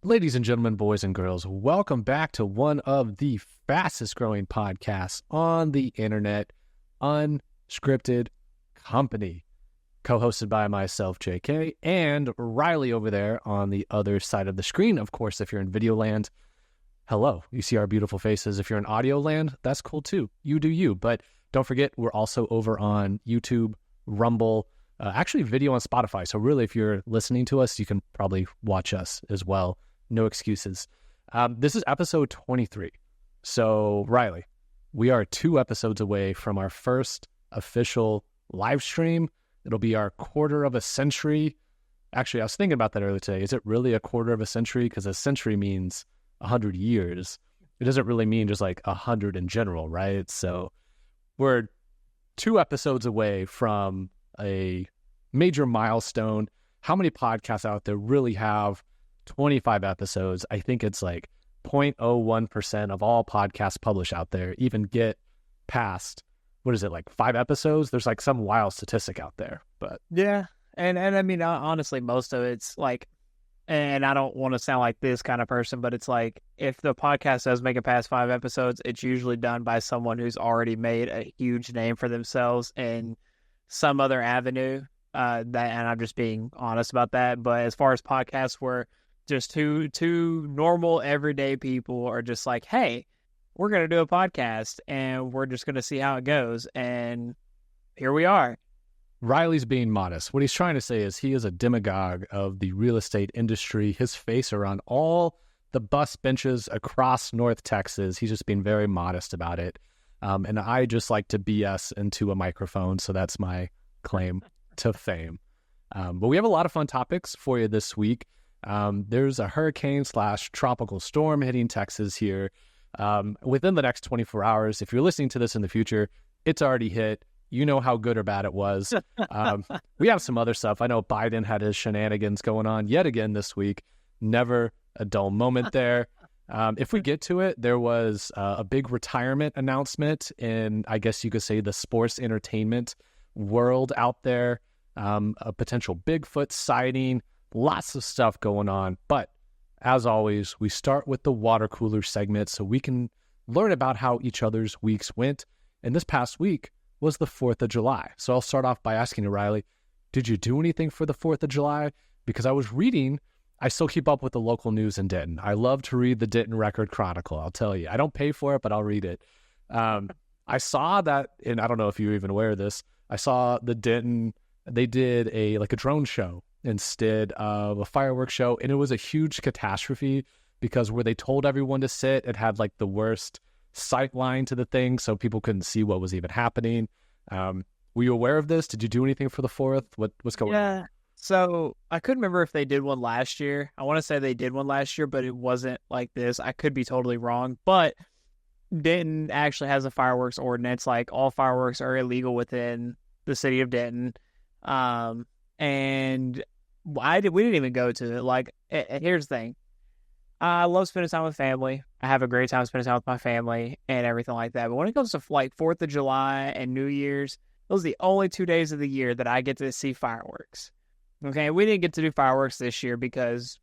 Ladies and gentlemen, boys and girls, welcome back to one of the fastest growing podcasts on the internet, Unscripted Company, co-hosted by myself, JK, and Riley over there on the other side of the screen. Of course, if you're in video land, hello, you see our beautiful faces. If you're in audio land, that's cool too. You do you. But don't forget, we're also over on YouTube, Rumble, actually video on Spotify. So really, if you're listening to us, you can probably watch us as well. No excuses. This is episode 23. So, Riley, we are 2 episodes away from our first official live stream. It'll be our quarter of a century. Actually, I was thinking about that earlier today. Is it really a quarter of a century? Because a century means 100 years. It doesn't really mean just like 100 in general, right? So we're 2 episodes away from a major milestone. How many podcasts out there really have 25 episodes? I think it's like 0.01% of all podcasts published out there even get past, what is it, like 5 episodes? There's like some wild statistic out there, but yeah. And I mean, honestly, most of it's like, and I don't want to sound like this kind of person, but it's like, if the podcast does make it past 5 episodes, it's usually done by someone who's already made a huge name for themselves in some other avenue. And I'm just being honest about that. But as far as podcasts where just two normal everyday people are just like, hey, we're going to do a podcast and we're just going to see how it goes. And here we are. Riley's being modest. What he's trying to say is he is a demagogue of the real estate industry. His face are on all the bus benches across North Texas. He's just being very modest about it. And I just like to BS into a microphone. So that's my claim to fame. But we have a lot of fun topics for you this week. There's a hurricane/tropical storm hitting Texas here within the next 24 hours. If you're listening to this in the future, it's already hit. You know how good or bad it was. We have some other stuff. I know Biden had his shenanigans going on yet again this week. Never a dull moment there. If we get to it, there was a big retirement announcement in, I guess you could say, the sports entertainment world out there. A potential Bigfoot sighting. Lots of stuff going on. But as always, we start with the water cooler segment so we can learn about how each other's weeks went. And this past week was the 4th of July. So I'll start off by asking you, Riley, did you do anything for the 4th of July? Because I was reading, I still keep up with the local news in Denton. I love to read the Denton Record Chronicle, I'll tell you. I don't pay for it, but I'll read it. I saw that, and I don't know if you're even aware of this, I saw the Denton, they did a drone show instead of a fireworks show, and it was a huge catastrophe because where they told everyone to sit, it had like the worst sight line to the thing, so people couldn't see what was even happening. Were you aware of this? Did you do anything for the 4th? What's going on? Yeah. So I couldn't remember if they did one last year. I want to say they did one last year, but it wasn't like this. I could be totally wrong, but Denton actually has a fireworks ordinance. Like, all fireworks are illegal within the city of Denton. And we didn't even go to it. Like, here's the thing. I love spending time with family. I have a great time spending time with my family and everything like that. But when it comes to like 4th of July and New Year's, those are the only 2 days of the year that I get to see fireworks. Okay, we didn't get to do fireworks this year because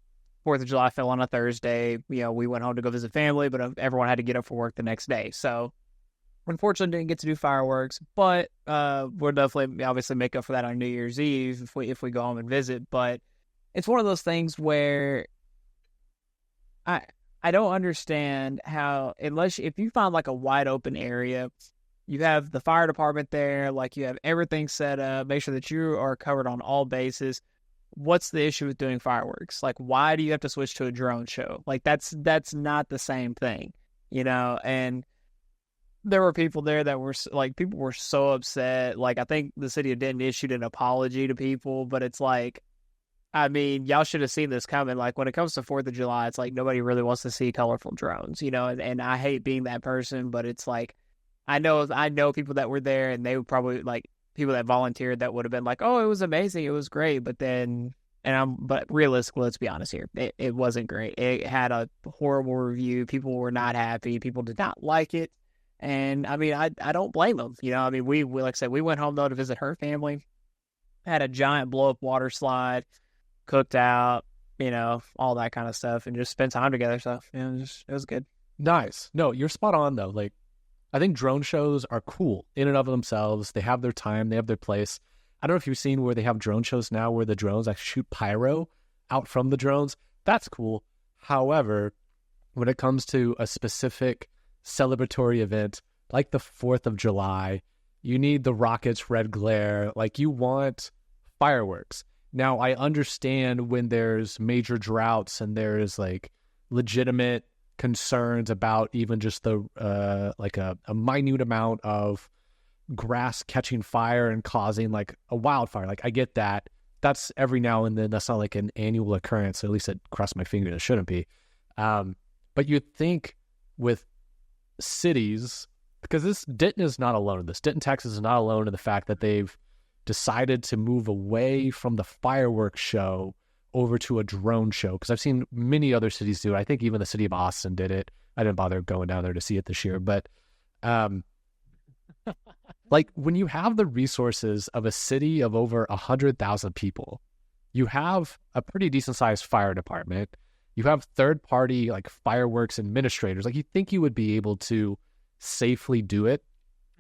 4th of July fell on a Thursday. You know, we went home to go visit family, but everyone had to get up for work the next day. So unfortunately, didn't get to do fireworks, but we'll definitely obviously make up for that on New Year's Eve if we go home and visit. But it's one of those things where I don't understand how, if you find like a wide open area, you have the fire department there, like you have everything set up, make sure that you are covered on all bases. What's the issue with doing fireworks? Like, why do you have to switch to a drone show? Like, that's not the same thing, you know? And there were people there that were like, people were so upset. Like, I think the city of Denton issued an apology to people, but it's like, I mean, y'all should have seen this coming. Like, when it comes to 4th of July, it's like nobody really wants to see colorful drones, you know? And I hate being that person, but it's like, I know people that were there, and they would probably, like, people that volunteered that would have been like, oh, it was amazing, it was great. But then, but realistically, let's be honest here, it wasn't great. It had a horrible review. People were not happy. People did not like it. And I mean, I don't blame them. You know, I mean, we like I said, we went home though to visit her family. Had a giant blow up water slide, cooked out, all that kind of stuff, and just spend time together. So it was good. Nice. No, you're spot on though. Like, I think drone shows are cool in and of themselves. They have their time, they have their place. I don't know if you've seen where they have drone shows now where the drones actually shoot pyro out from the drones. That's cool. However, when it comes to a specific celebratory event like the 4th of July, you need the rockets, red glare. Like, you want fireworks. Now, I understand when there's major droughts and there's like legitimate concerns about even just the like a minute amount of grass catching fire and causing like a wildfire. Like, I get that. That's every now and then. That's not like an annual occurrence. So at least it crossed my finger. It shouldn't be. But you'd think with cities, because Denton is not alone in this. Denton, Texas is not alone in the fact that they've decided to move away from the fireworks show over to a drone show. Because I've seen many other cities do it. I think even the city of Austin did it. I didn't bother going down there to see it this year. But like, when you have the resources of a city of over 100,000 people, you have a pretty decent sized fire department. You have third-party like fireworks administrators. Like, you think you would be able to safely do it.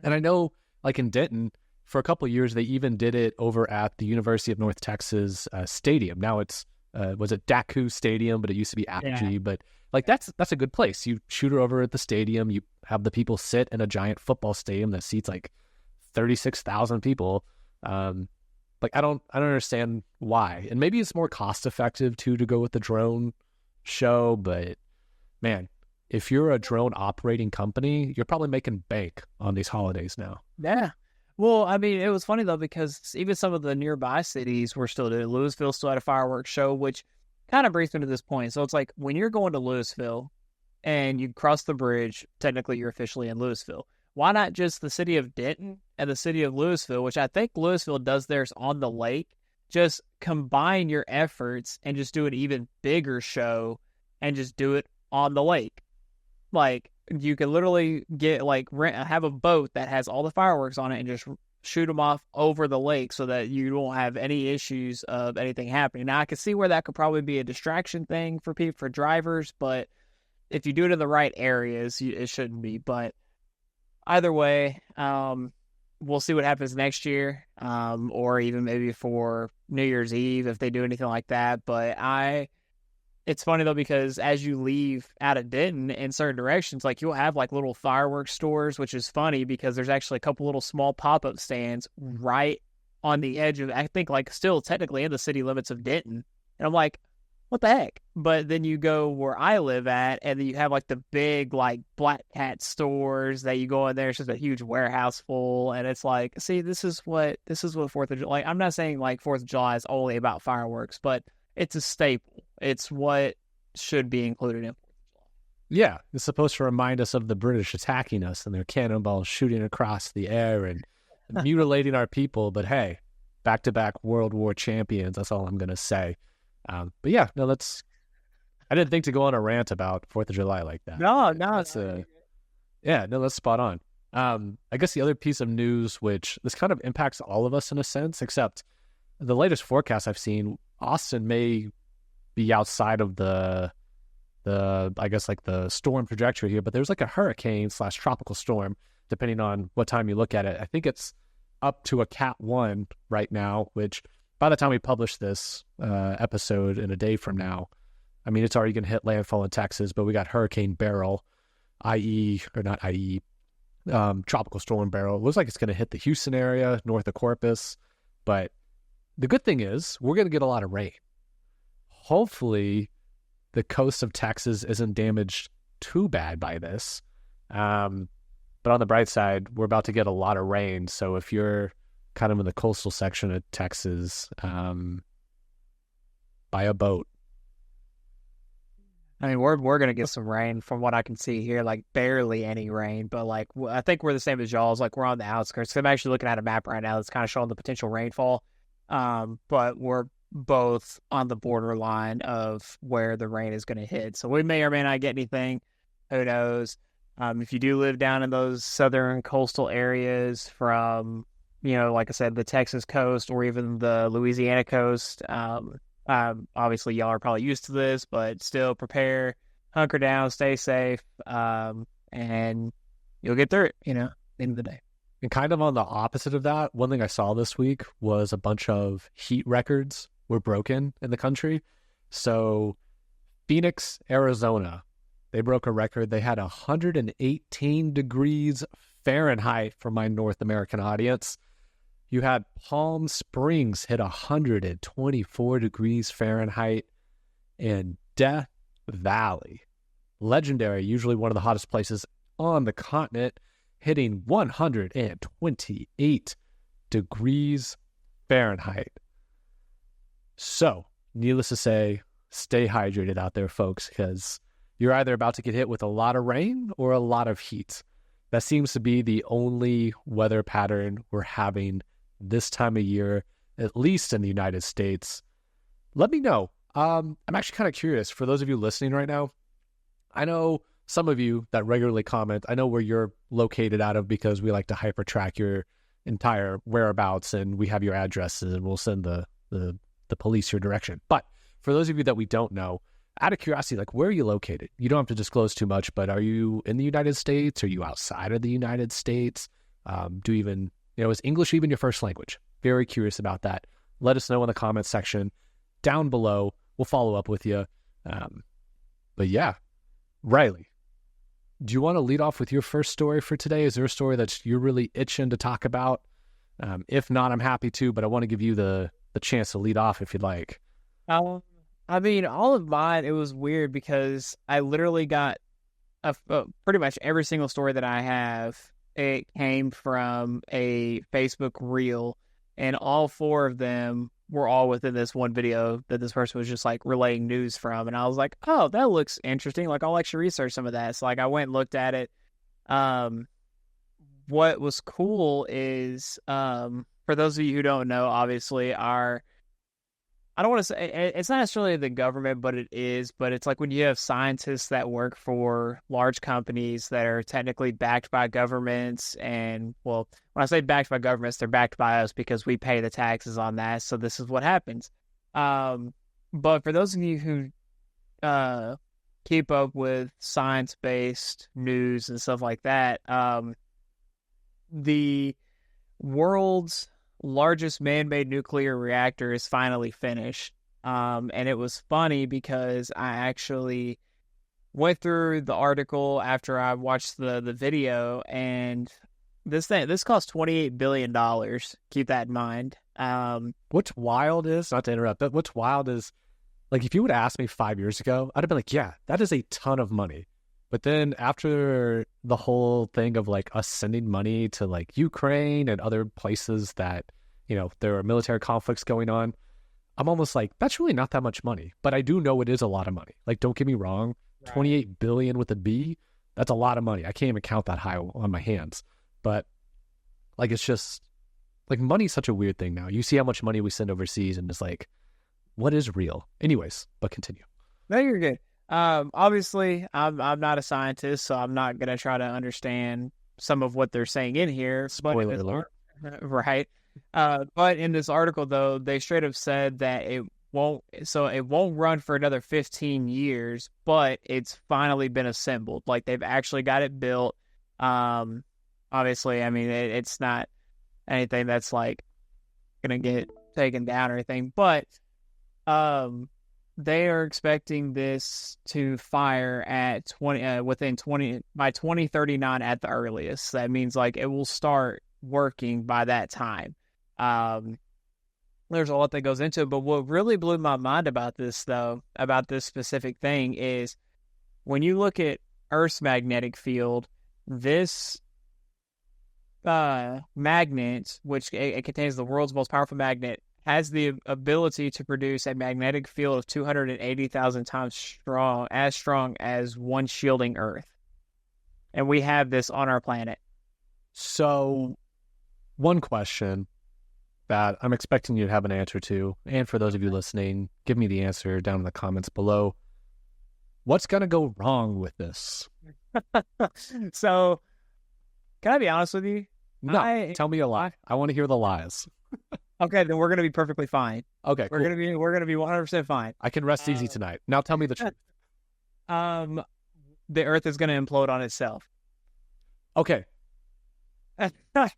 And I know, like in Denton, for a couple of years, they even did it over at the University of North Texas stadium. Now it's, was it Daku Stadium, but it used to be Apogee. Yeah. But like, that's a good place. You shoot it over at the stadium. You have the people sit in a giant football stadium that seats like 36,000 people. Like, I don't understand why. And maybe it's more cost effective too to go with the drone show, but man, if you're a drone operating company, you're probably making bank on these holidays now. Yeah. Well, I mean, it was funny though, because even some of the nearby cities were still doing. Louisville still had a fireworks show, which kind of brings me to this point. So it's like, when you're going to Louisville and you cross the bridge, technically you're officially in Louisville. Why not just the city of Denton and the city of Louisville, which I think Louisville does theirs on the lake? Just combine your efforts and just do an even bigger show and just do it on the lake. Like, you can literally get have a boat that has all the fireworks on it and just shoot them off over the lake so that you don't have any issues of anything happening. Now, I can see where that could probably be a distraction thing for people, for drivers, but if you do it in the right areas, it shouldn't be. But either way, we'll see what happens next year, or even maybe for New Year's Eve if they do anything like that. But it's funny though, because as you leave out of Denton in certain directions, like, you'll have like little fireworks stores, which is funny because there's actually a couple little small pop-up stands right on the edge of, I think, like, still technically in the city limits of Denton. And I'm like, what the heck? But then you go where I live at, and then you have like the big like Black Cat stores that you go in there. It's just a huge warehouse full, and it's like, see, this is what 4th of July. Like, I'm not saying like 4th of July is only about fireworks, but it's a staple. It's what should be included in 4th of July. Yeah, it's supposed to remind us of the British attacking us and their cannonballs shooting across the air and mutilating our people. But hey, back-to-back World War champions. That's all I'm going to say. But yeah, no, I didn't think to go on a rant about 4th of July like that. No, that's spot on. I guess the other piece of news, which this kind of impacts all of us in a sense, except the latest forecast I've seen, Austin may be outside of the I guess like the storm trajectory here, but there's like a hurricane / tropical storm, depending on what time you look at it. I think it's up to a Cat 1 right now, which by the time we publish this episode in a day from now, I mean, it's already going to hit landfall in Texas, but we got Hurricane Beryl, Tropical Storm Beryl. It looks like it's going to hit the Houston area, north of Corpus. But the good thing is we're going to get a lot of rain. Hopefully, the coast of Texas isn't damaged too bad by this. But on the bright side, we're about to get a lot of rain. So if you're kind of in the coastal section of Texas, buy a boat. I mean, we're going to get some rain from what I can see here, like barely any rain, but like, I think we're the same as y'all's. Like, we're on the outskirts. I'm actually looking at a map right now that's kind of showing the potential rainfall. But we're both on the borderline of where the rain is going to hit. So we may or may not get anything. Who knows? If you do live down in those southern coastal areas from, like I said, the Texas coast or even the Louisiana coast, Obviously, y'all are probably used to this, but still prepare, hunker down, stay safe, and you'll get through it, at the end of the day. And kind of on the opposite of that, one thing I saw this week was a bunch of heat records were broken in the country. So Phoenix, Arizona, they broke a record. They had 118 degrees Fahrenheit for my North American audience. You had Palm Springs hit 124 degrees Fahrenheit, and Death Valley, legendary, usually one of the hottest places on the continent, hitting 128 degrees Fahrenheit. So, needless to say, stay hydrated out there, folks, because you're either about to get hit with a lot of rain or a lot of heat. That seems to be the only weather pattern we're having this time of year, at least in the United States. Let me know. I'm actually kind of curious, for those of you listening right now, I know some of you that regularly comment, I know where you're located out of because we like to hyper track your entire whereabouts and we have your addresses and we'll send the police your direction. But for those of you that we don't know, out of curiosity, like, where are you located? You don't have to disclose too much, but are you in the United States? Are you outside of the United States? Is English even your first language? Very curious about that. Let us know in the comments section down below. We'll follow up with you. But yeah, Riley, do you want to lead off with your first story for today? Is there a story that you're really itching to talk about? If not, I'm happy to, but I want to give you the chance to lead off if you'd like. All of mine, it was weird because I literally got pretty much every single story that I have, it came from a Facebook reel, and all four of them were all within this one video that this person was just like relaying news from. And I was like, oh, that looks interesting. Like, I'll actually research some of that. So like I went and looked at it. What was cool is, for those of you who don't know, obviously I don't want to say it's not necessarily the government, but it is. But it's like when you have scientists that work for large companies that are technically backed by governments. And, well, when I say backed by governments, they're backed by us because we pay the taxes on that. So this is what happens. But for those of you who keep up with science-based news and stuff like that, the world's largest man-made nuclear reactor is finally finished. And it was funny because I actually went through the article after I watched the video, and this cost $28 billion. Keep that in mind. What's wild is, not to interrupt, but what's wild is, like, if you would have asked me 5 years ago, I'd have been like, yeah, that is a ton of money. But then after the whole thing of like us sending money to like Ukraine and other places that, there are military conflicts going on, I'm almost like, that's really not that much money. But I do know it is a lot of money. Like, don't get me wrong, right. 28 billion with a B, that's a lot of money. I can't even count that high on my hands. But like, it's just like, money's such a weird thing now. You see how much money we send overseas and it's like, what is real? Anyways, but continue. No, you're good. Obviously, I'm not a scientist, so I'm not gonna try to understand some of what they're saying in here. Spoiler alert, right? But in this article, though, they straight up said that it won't run for another 15 years, but it's finally been assembled. Like, they've actually got it built. Obviously, I mean, it's not anything that's like gonna get taken down or anything, but they are expecting this to fire at by 2039 at the earliest. That means like it will start working by that time. There's a lot that goes into it, but what really blew my mind about this specific thing is when you look at Earth's magnetic field, this magnet, which it contains the world's most powerful magnet, has the ability to produce a magnetic field of 280,000 times strong as one shielding Earth. And we have this on our planet. So, one question that I'm expecting you to have an answer to, and for those of you listening, give me the answer down in the comments below. What's going to go wrong with this? So, can I be honest with you? No, tell me a lie. I want to hear the lies. Okay, then we're gonna be perfectly fine. Okay, We're cool. gonna be 100% fine. I can rest easy tonight. Now tell me the truth. Um, the Earth is gonna implode on itself. Okay.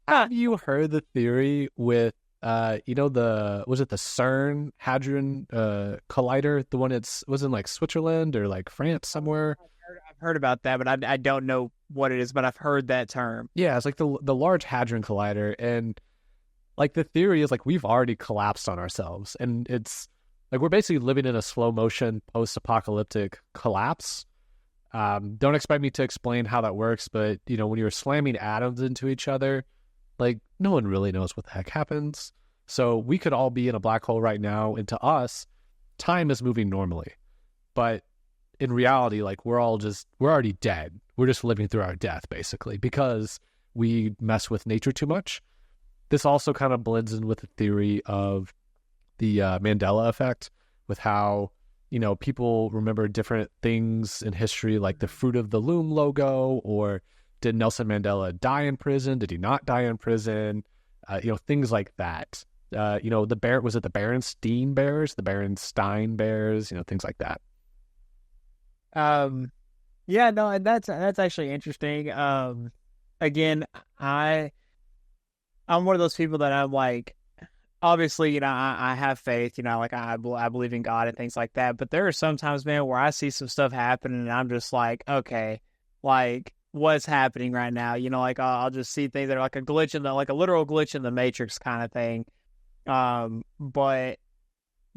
Have you heard the theory with was it the CERN Hadron Collider? The one was in like Switzerland or like France somewhere. I've heard about that, but I don't know what it is. But I've heard that term. Yeah, it's like the Large Hadron Collider, and like the theory is like we've already collapsed on ourselves, and it's like we're basically living in a slow motion post-apocalyptic collapse. Don't expect me to explain how that works, but when you're slamming atoms into each other, like no one really knows what the heck happens. So we could all be in a black hole right now, and to us, time is moving normally. But in reality, like we're already dead. We're just living through our death, basically, because we mess with nature too much. This also kind of blends in with the theory of the Mandela effect, with how people remember different things in history, like the Fruit of the Loom logo, or did Nelson Mandela die in prison? Did he not die in prison? Things like that. Was it the Berenstein Bears, the Berenstein Bears? Things like that. Yeah, no, and that's actually interesting. Again, I'm one of those people that I'm like, obviously, I have faith, like I believe in God and things like that. But there are some times, man, where I see some stuff happening and I'm just like, okay, like what's happening right now? Like I'll just see things that are like a glitch like a literal glitch in the Matrix kind of thing. But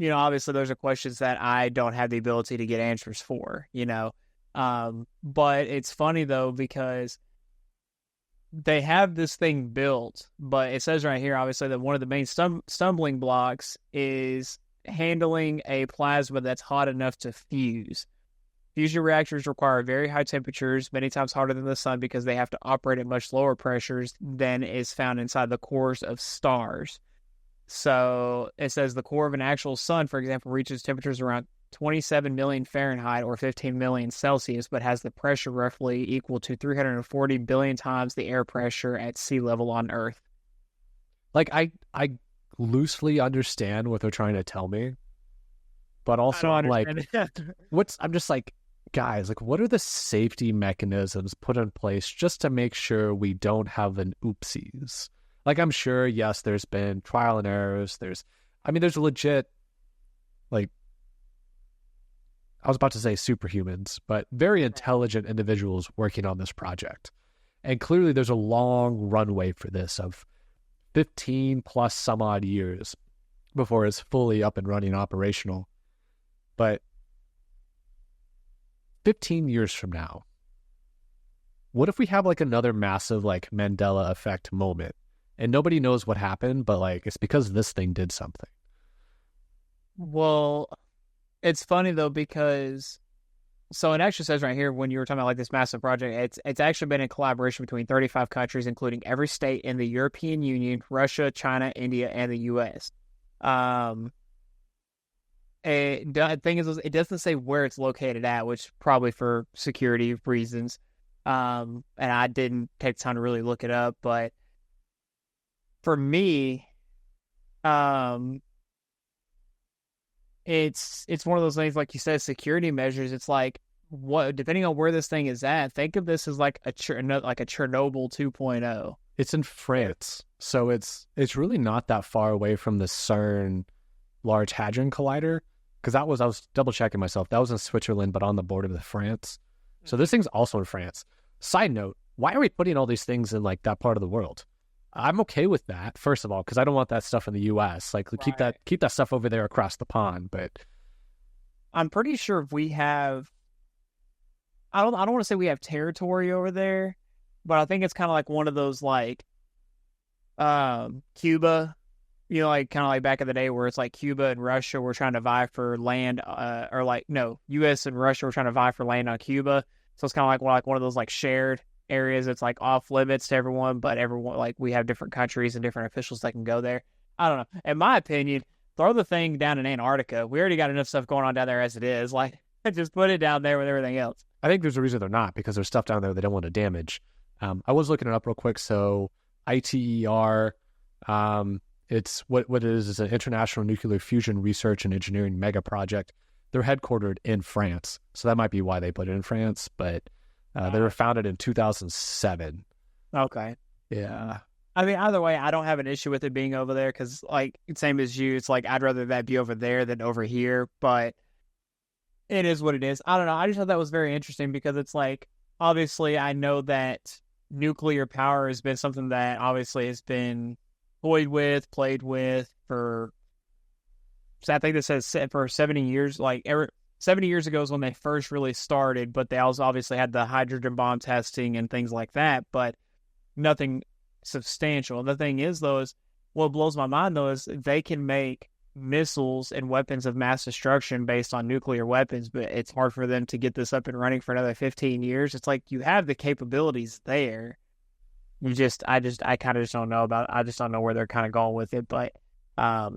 obviously those are questions that I don't have the ability to get answers for, but it's funny though, because they have this thing built, but it says right here, obviously, that one of the main stumbling blocks is handling a plasma that's hot enough to fuse. Fusion reactors require very high temperatures, many times hotter than the sun, because they have to operate at much lower pressures than is found inside the cores of stars. So it says the core of an actual sun, for example, reaches temperatures around 27 million Fahrenheit or 15 million Celsius, but has the pressure roughly equal to 340 billion times the air pressure at sea level on Earth. Like I loosely understand what they're trying to tell me, but also I'm like, I'm just like, guys, like what are the safety mechanisms put in place just to make sure we don't have an oopsies? Like I'm sure, yes, there's been trial and errors. There's legit, like, I was about to say superhumans, but very intelligent individuals working on this project. And clearly there's a long runway for this of 15 plus some odd years before it's fully up and running operational. But 15 years from now, what if we have like another massive like Mandela effect moment and nobody knows what happened, but like it's because this thing did something? Well, it's funny though, because so it actually says right here, when you were talking about like this massive project, it's actually been in collaboration between 35 countries, including every state in the European Union, Russia, China, India, and the U.S. The thing is, it doesn't say where it's located at, which probably for security reasons. And I didn't take time to really look it up, but for me, it's one of those things, like you said, security measures. It's like, what, depending on where this thing is at, think of this as like a Chernobyl 2.0. It's in France, so it's really not that far away from the CERN Large Hadron Collider, because I was double checking myself. That was in Switzerland, but on the border with France. So this thing's also in France. Side note: why are we putting all these things in like that part of the world? I'm okay with that, first of all, because I don't want that stuff in the U.S. Like, right. keep that stuff over there across the pond. But I'm pretty sure we have. I don't want to say we have territory over there, but I think it's kind of like one of those like, Cuba, like kind of like back in the day where it's like Cuba and Russia were trying to vie for land, or like no, U.S. and Russia were trying to vie for land on Cuba. So it's kind of like one of those like shared areas that's like off limits to everyone, but everyone, like, we have different countries and different officials that can go there. I don't know. In my opinion, throw the thing down in Antarctica. We already got enough stuff going on down there as it is. Like, just put it down there with everything else. I think there's a reason they're not, because there's stuff down there they don't want to damage. I was looking it up real quick. So ITER, It's what it is an international nuclear fusion research and engineering mega project. They're headquartered in France, so that might be why they put it in France. But they were founded in 2007. Okay. Yeah. I mean, either way, I don't have an issue with it being over there because, like, same as you, it's like I'd rather that be over there than over here. But it is what it is. I don't know. I just thought that was very interesting because it's like, obviously, I know that nuclear power has been something that obviously has been toyed with, played with for, I think this says for 70 years. Like, 70 years ago is when they first really started, but they also obviously had the hydrogen bomb testing and things like that, but nothing substantial. The thing is, though, is what blows my mind, though, is they can make missiles and weapons of mass destruction based on nuclear weapons, but it's hard for them to get this up and running for another 15 years. It's like you have the capabilities there. I kind of just don't know I just don't know where they're kind of going with it. But I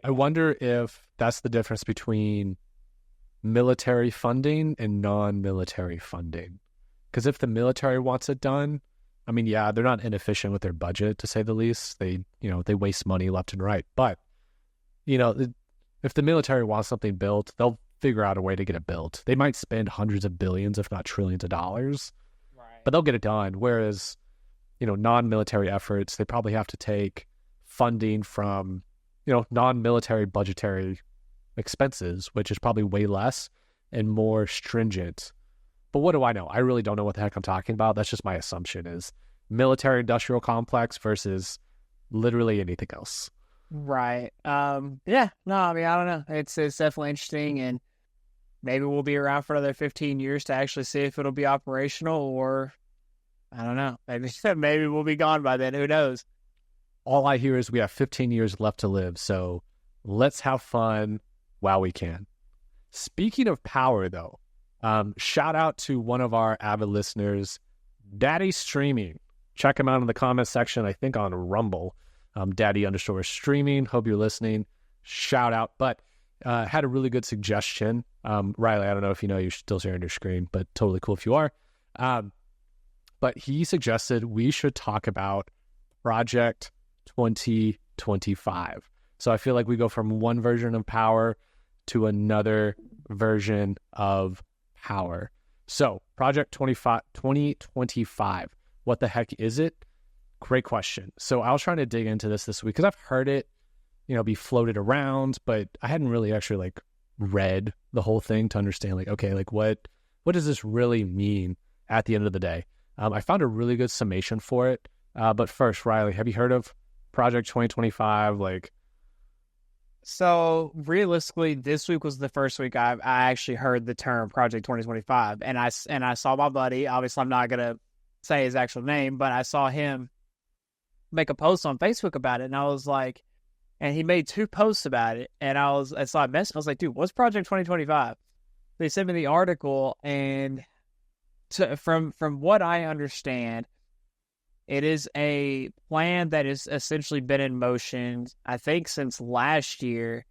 wonder if that's the difference between military funding and non-military funding. Because if the military wants it done, I mean, yeah, they're not inefficient with their budget, to say the least. They waste money left and right. But, if the military wants something built, they'll figure out a way to get it built. They might spend hundreds of billions, if not trillions of dollars, right, but they'll get it done. Whereas, non-military efforts, they probably have to take funding from, non-military budgetary expenses, which is probably way less and more stringent. But what do I know? I really don't know what the heck I'm talking about. That's just my assumption is military industrial complex versus literally anything else. Right. Yeah. No, I mean, I don't know. It's definitely interesting, and maybe we'll be around for another 15 years to actually see if it'll be operational, or I don't know. Maybe we'll be gone by then. Who knows? All I hear is we have 15 years left to live, so let's have fun while we can. Speaking of power, though, shout out to one of our avid listeners, Daddy Streaming. Check him out in the comment section, I think on Rumble, Daddy_streaming. Hope you're listening. Shout out. But had a really good suggestion. Riley, I don't know if you know, you're still sharing your screen, but totally cool if you are. But he suggested we should talk about Project 2025. So I feel like we go from one version of power to another version of power. So Project 2025, what the heck is it? Great question. So I was trying to dig into this week because I've heard it, be floated around, but I hadn't really actually read the whole thing to understand what does this really mean at the end of the day? I found a really good summation for it. But first, Riley, have you heard of Project 2025? So realistically, this week was the first week I actually heard the term Project 2025, and I saw my buddy. Obviously, I'm not gonna say his actual name, but I saw him make a post on Facebook about it, and I was like, and he made 2 posts about it, and I saw a message. I was like, dude, what's Project 2025? They sent me the article, and from what I understand, it is a plan that has essentially been in motion, I think, since last year,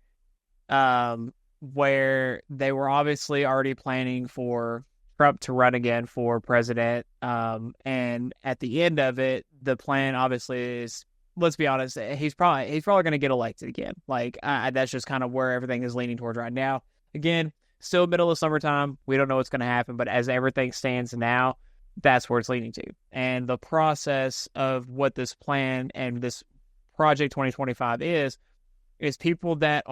where they were obviously already planning for Trump to run again for president. And at the end of it, the plan obviously is, let's be honest, he's probably going to get elected again. That's just kind of where everything is leaning towards right now. Again, still middle of summertime. We don't know what's going to happen, but as everything stands now, that's where it's leading to. And the process of what this plan and this Project 2025 is people that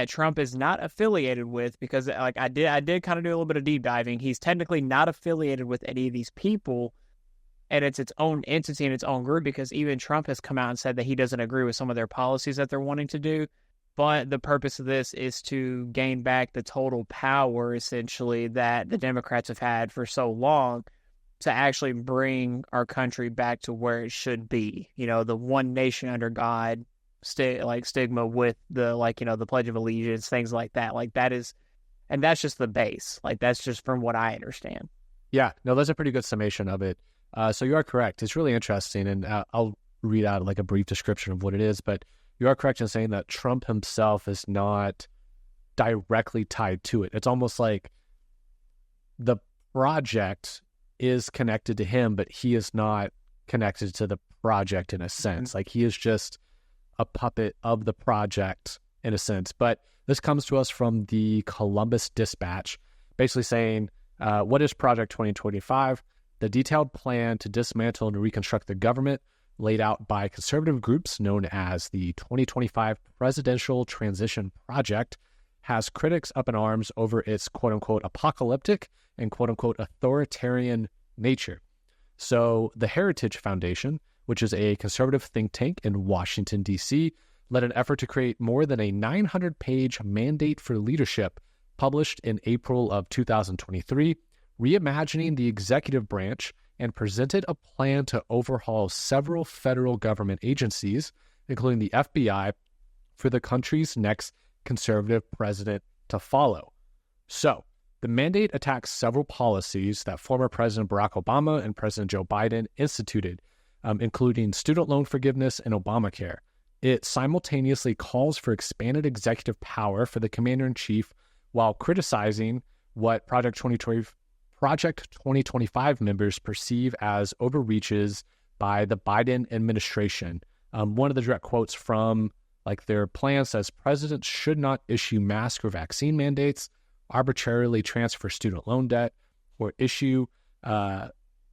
Trump is not affiliated with, because I did kind of do a little bit of deep diving. He's technically not affiliated with any of these people, and it's its own entity and its own group, because even Trump has come out and said that he doesn't agree with some of their policies that they're wanting to do. But the purpose of this is to gain back the total power, essentially, that the Democrats have had for so long, to actually bring our country back to where it should be. The one nation under God stigma with the, the Pledge of Allegiance, things like that. That is, and that's just the base. That's just from what I understand. Yeah, no, that's a pretty good summation of it. So you are correct. It's really interesting, and I'll read out a brief description of what it is, but you are correct in saying that Trump himself is not directly tied to it. It's almost like the project is connected to him, but he is not connected to the project in a sense. He is just a puppet of the project in a sense. But this comes to us from the Columbus Dispatch, basically saying, what is Project 2025? The detailed plan to dismantle and reconstruct the government laid out by conservative groups known as the 2025 Presidential Transition Project has critics up in arms over its quote-unquote apocalyptic and quote-unquote authoritarian nature. So the Heritage Foundation, which is a conservative think tank in Washington, D.C., led an effort to create more than a 900-page mandate for leadership published in April of 2023, reimagining the executive branch, and presented a plan to overhaul several federal government agencies, including the FBI, for the country's next conservative president to follow. So, the mandate attacks several policies that former President Barack Obama and President Joe Biden instituted, including student loan forgiveness and Obamacare. It simultaneously calls for expanded executive power for the commander-in-chief while criticizing what Project 2025 members perceive as overreaches by the Biden administration. One of the direct quotes from their plan says, presidents should not issue mask or vaccine mandates, arbitrarily transfer student loan debt, or issue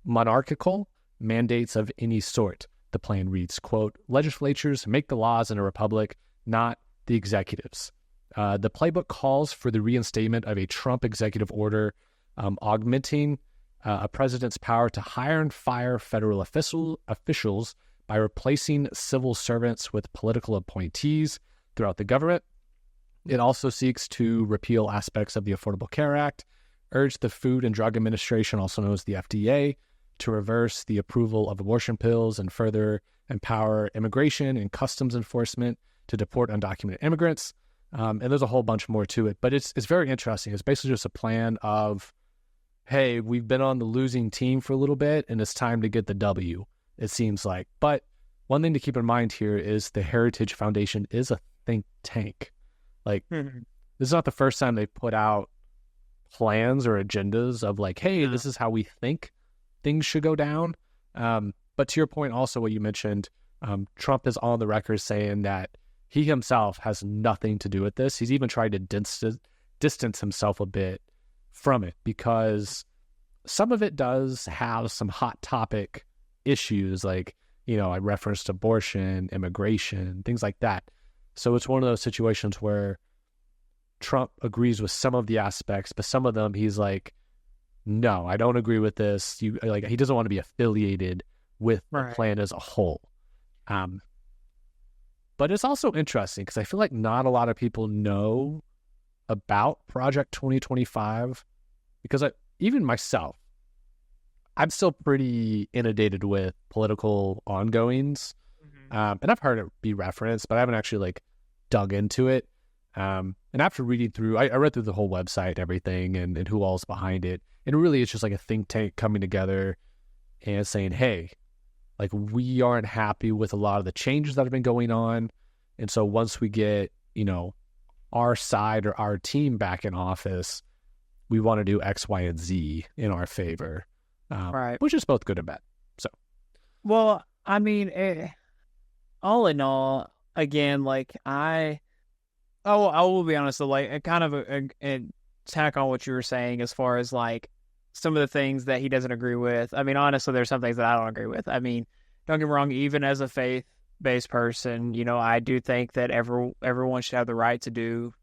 monarchical mandates of any sort. The plan reads, quote, legislatures make the laws in a republic, not the executives. The playbook calls for the reinstatement of a Trump executive order augmenting a president's power to hire and fire federal officials by replacing civil servants with political appointees throughout the government. It also seeks to repeal aspects of the Affordable Care Act, urge the Food and Drug Administration, also known as the FDA, to reverse the approval of abortion pills and further empower immigration and customs enforcement to deport undocumented immigrants. And there's a whole bunch more to it, but it's very interesting. It's basically just a plan of, hey, we've been on the losing team for a little bit, and it's time to get the W, it seems like. But one thing to keep in mind here is the Heritage Foundation is a think tank. This is not the first time they've put out plans or agendas of hey, this is how we think things should go down. But to your point, also what you mentioned, Trump is on the record saying that he himself has nothing to do with this. He's even tried to distance himself a bit from it because some of it does have some hot topic issues, I referenced abortion, immigration, things like that. So it's one of those situations where Trump agrees with some of the aspects, but some of them he's like, no, I don't agree with this. He doesn't want to be affiliated with the plan as a whole. But it's also interesting because I feel like not a lot of people know about Project 2025 because even myself, I'm still pretty inundated with political ongoings. And I've heard it be referenced, but I haven't actually dug into it. And after reading through, I read through the whole website and everything and who all's behind it. And really it's just a think tank coming together and saying, hey, we aren't happy with a lot of the changes that have been going on. And so once we get, our side or our team back in office, we want to do X, Y, and Z in our favor. Which is both good and bad. So, well, I mean, all in all, again, I will be honest, kind of a tack on what you were saying as far as some of the things that he doesn't agree with. I mean, honestly, there's some things that I don't agree with. I mean, don't get me wrong, even as a faith-based person, I do think that everyone should have the right to do,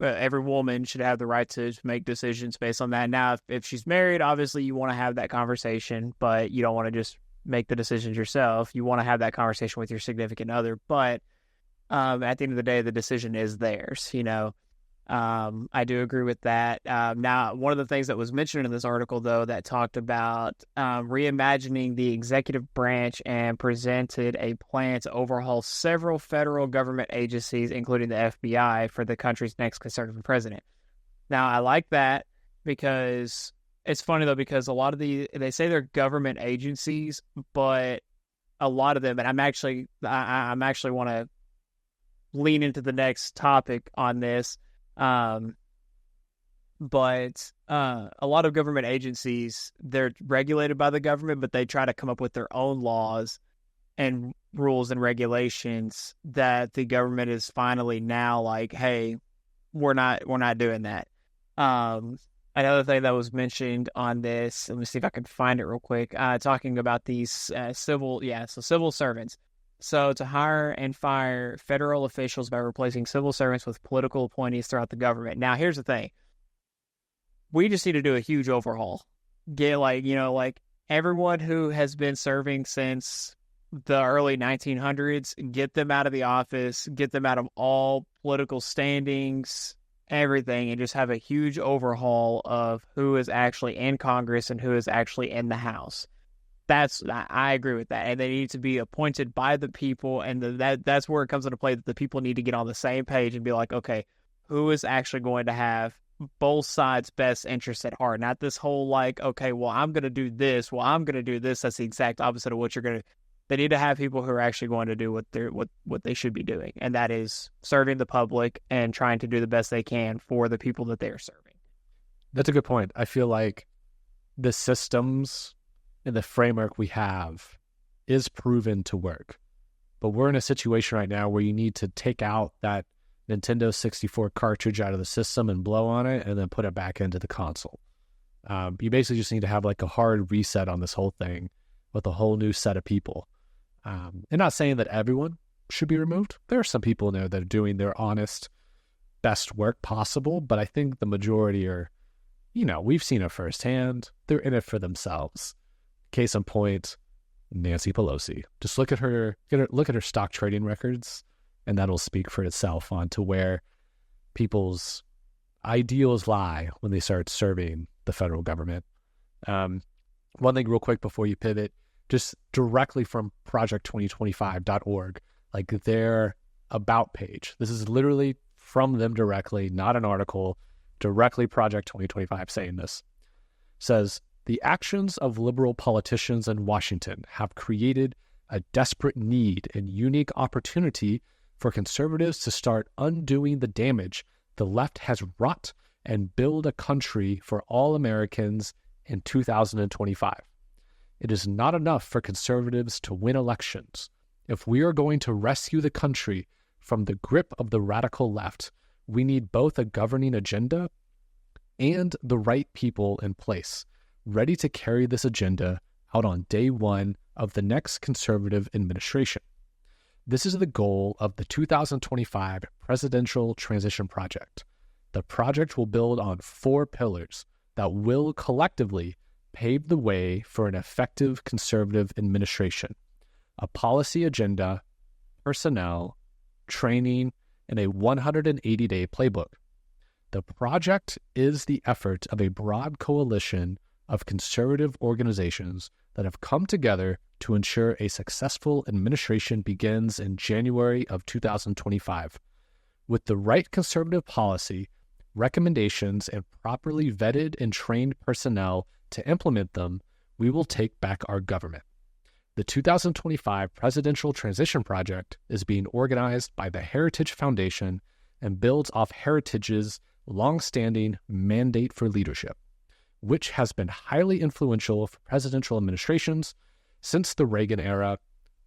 every woman should have the right to make decisions based on that. Now, if she's married, obviously you want to have that conversation, but you don't want to just make the decisions yourself. You want to have that conversation with your significant other, but at the end of the day, the decision is theirs, I do agree with that. Now, one of the things that was mentioned in this article, though, that talked about reimagining the executive branch and presented a plan to overhaul several federal government agencies, including the FBI, for the country's next conservative president. Now, I like that because it's funny, though, because a lot of they say they're government agencies, but a lot of them, and I'm actually want to lean into the next topic on this. But a lot of government agencies, they're regulated by the government, but they try to come up with their own laws and rules and regulations that the government is finally now like, hey, we're not doing that. Another thing that was mentioned on this, let me see if I can find it real quick, talking about these civil servants. So to hire and fire federal officials by replacing civil servants with political appointees throughout the government. Now, here's the thing. We just need to do a huge overhaul. Get like everyone who has been serving since the early 1900s, get them out of the office, get them out of all political standings, everything, and just have a huge overhaul of who is actually in Congress and who is actually in the House. I agree with that, and they need to be appointed by the people, and that's where it comes into play that the people need to get on the same page and be like, okay, who is actually going to have both sides' best interests at heart? Not this whole like, okay, well, I'm going to do this, I'm going to do this. That's the exact opposite of what you're going to. They need to have people who are actually going to do what they should be doing, and that is serving the public and trying to do the best they can for the people that they are serving. That's a good point. I feel like the systems and the framework we have is proven to work. But we're in a situation right now where you need to take out that Nintendo 64 cartridge out of the system and blow on it and then put it back into the console. You basically just need to have like a hard reset on this whole thing with a whole new set of people. And not saying that everyone should be removed. There are some people in there that are doing their honest, best work possible, but I think the majority are, we've seen it firsthand. They're in it for themselves. Case in point, Nancy Pelosi. Just look at her stock trading records, and that'll speak for itself on to where people's ideals lie when they start serving the federal government. One thing real quick before you pivot, just directly from project2025.org, like their about page. This is literally from them directly, not an article, directly Project 2025 saying this. Says, the actions of liberal politicians in Washington have created a desperate need and unique opportunity for conservatives to start undoing the damage the left has wrought and build a country for all Americans in 2025. It is not enough for conservatives to win elections. If we are going to rescue the country from the grip of the radical left, we need both a governing agenda and the right people in place, ready to carry this agenda out on day one of the next conservative administration. This is the goal of the 2025 Presidential Transition Project. The project will build on 4 pillars that will collectively pave the way for an effective conservative administration: a policy agenda, personnel, training, and a 180-day playbook. The project is the effort of a broad coalition of conservative organizations that have come together to ensure a successful administration begins in January of 2025. With the right conservative policy, recommendations, and properly vetted and trained personnel to implement them, we will take back our government. The 2025 Presidential Transition Project is being organized by the Heritage Foundation and builds off Heritage's long-standing mandate for leadership, which has been highly influential for presidential administrations since the Reagan era.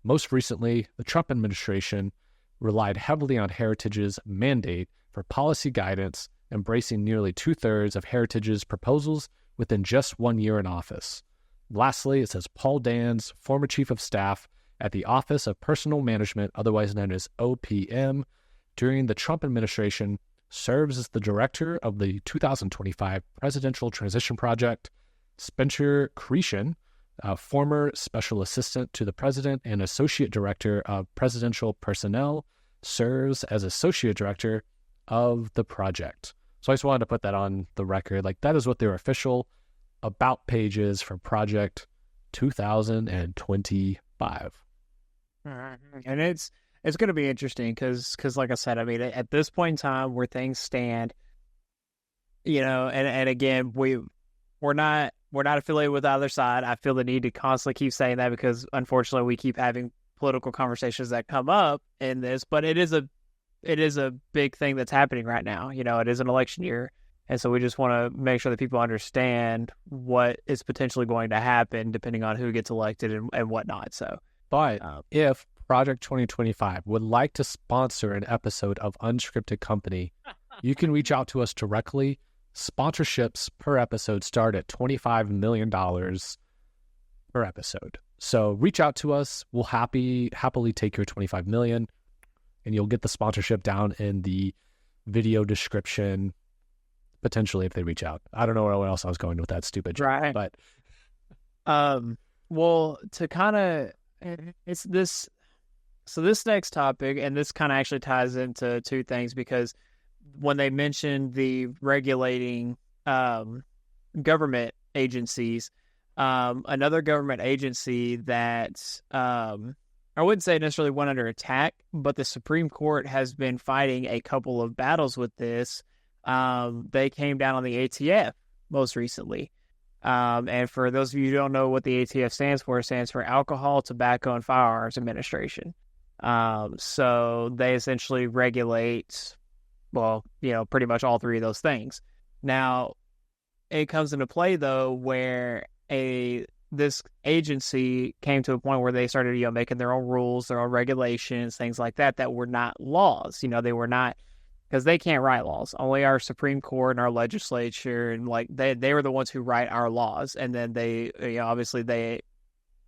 Most recently, the Trump administration relied heavily on Heritage's mandate for policy guidance, embracing nearly 2/3 of Heritage's proposals within just 1 year in office. Lastly, it says Paul Dans, former chief of staff at the Office of Personnel Management, otherwise known as OPM, during the Trump administration, serves as the director of the 2025 Presidential Transition Project. Spencer Cretion, former special assistant to the president and associate director of presidential personnel, serves as associate director of the project. So I just wanted to put that on the record. Like, that is what their official about page is for Project 2025. And it's going to be interesting because like I said, I mean, at this point in time where things stand, and again, we're not affiliated with either side. I feel the need to constantly keep saying that because unfortunately we keep having political conversations that come up in this, but it is a big thing that's happening right now. It is an election year. And so we just want to make sure that people understand what is potentially going to happen depending on who gets elected and whatnot. So, but if Project 2025 would like to sponsor an episode of Unscripted Company, you can reach out to us directly. Sponsorships per episode start at $25 million per episode. So reach out to us. We'll happily take your $25 million, and you'll get the sponsorship down in the video description, potentially, if they reach out. I don't know where else I was going with that stupid joke, Right. but well, to kind of, it's this. So this next topic, and this kind of actually ties into two things, because when they mentioned the regulating government agencies, another government agency that I wouldn't say necessarily went under attack, but the Supreme Court has been fighting a couple of battles with this. They came down on the ATF most recently. And for those of you who don't know what the ATF stands for, it stands for Alcohol, Tobacco, and Firearms Administration. So they essentially regulate, well, pretty much all three of those things. Now, it comes into play, though, where this agency came to a point where they started, making their own rules, their own regulations, things like that were not laws. They were not, because they can't write laws. Only our Supreme Court and our legislature, and they were the ones who write our laws. And then they, obviously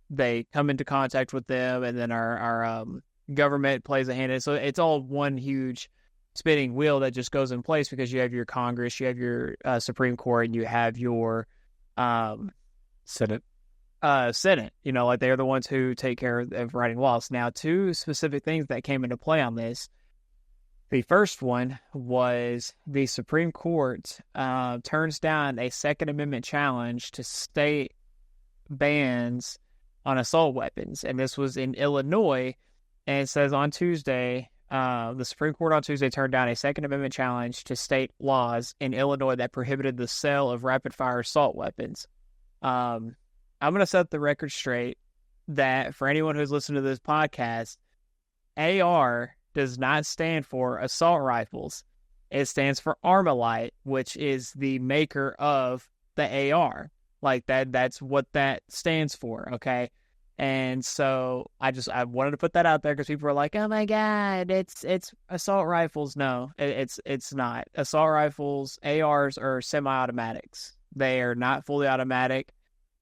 they come into contact with them, and then our government plays a hand in it. So it's all one huge spinning wheel that just goes in place, because you have your Congress, you have your Supreme Court, and you have your Senate. Senate. They're the ones who take care of writing laws. Now, two specific things that came into play on this. The first one was the Supreme Court turns down a Second Amendment challenge to state bans on assault weapons. And this was in Illinois. And it says on Tuesday, the Supreme Court on Tuesday turned down a Second Amendment challenge to state laws in Illinois that prohibited the sale of rapid-fire assault weapons. I'm going to set the record straight that for anyone who's listened to this podcast, AR does not stand for assault rifles. It stands for Armalite, which is the maker of the AR. That's what that stands for, okay? And so I wanted to put that out there, because people are like, "Oh my God, it's assault rifles." No, it's not. Assault rifles, ARs are semi-automatics. They are not fully automatic.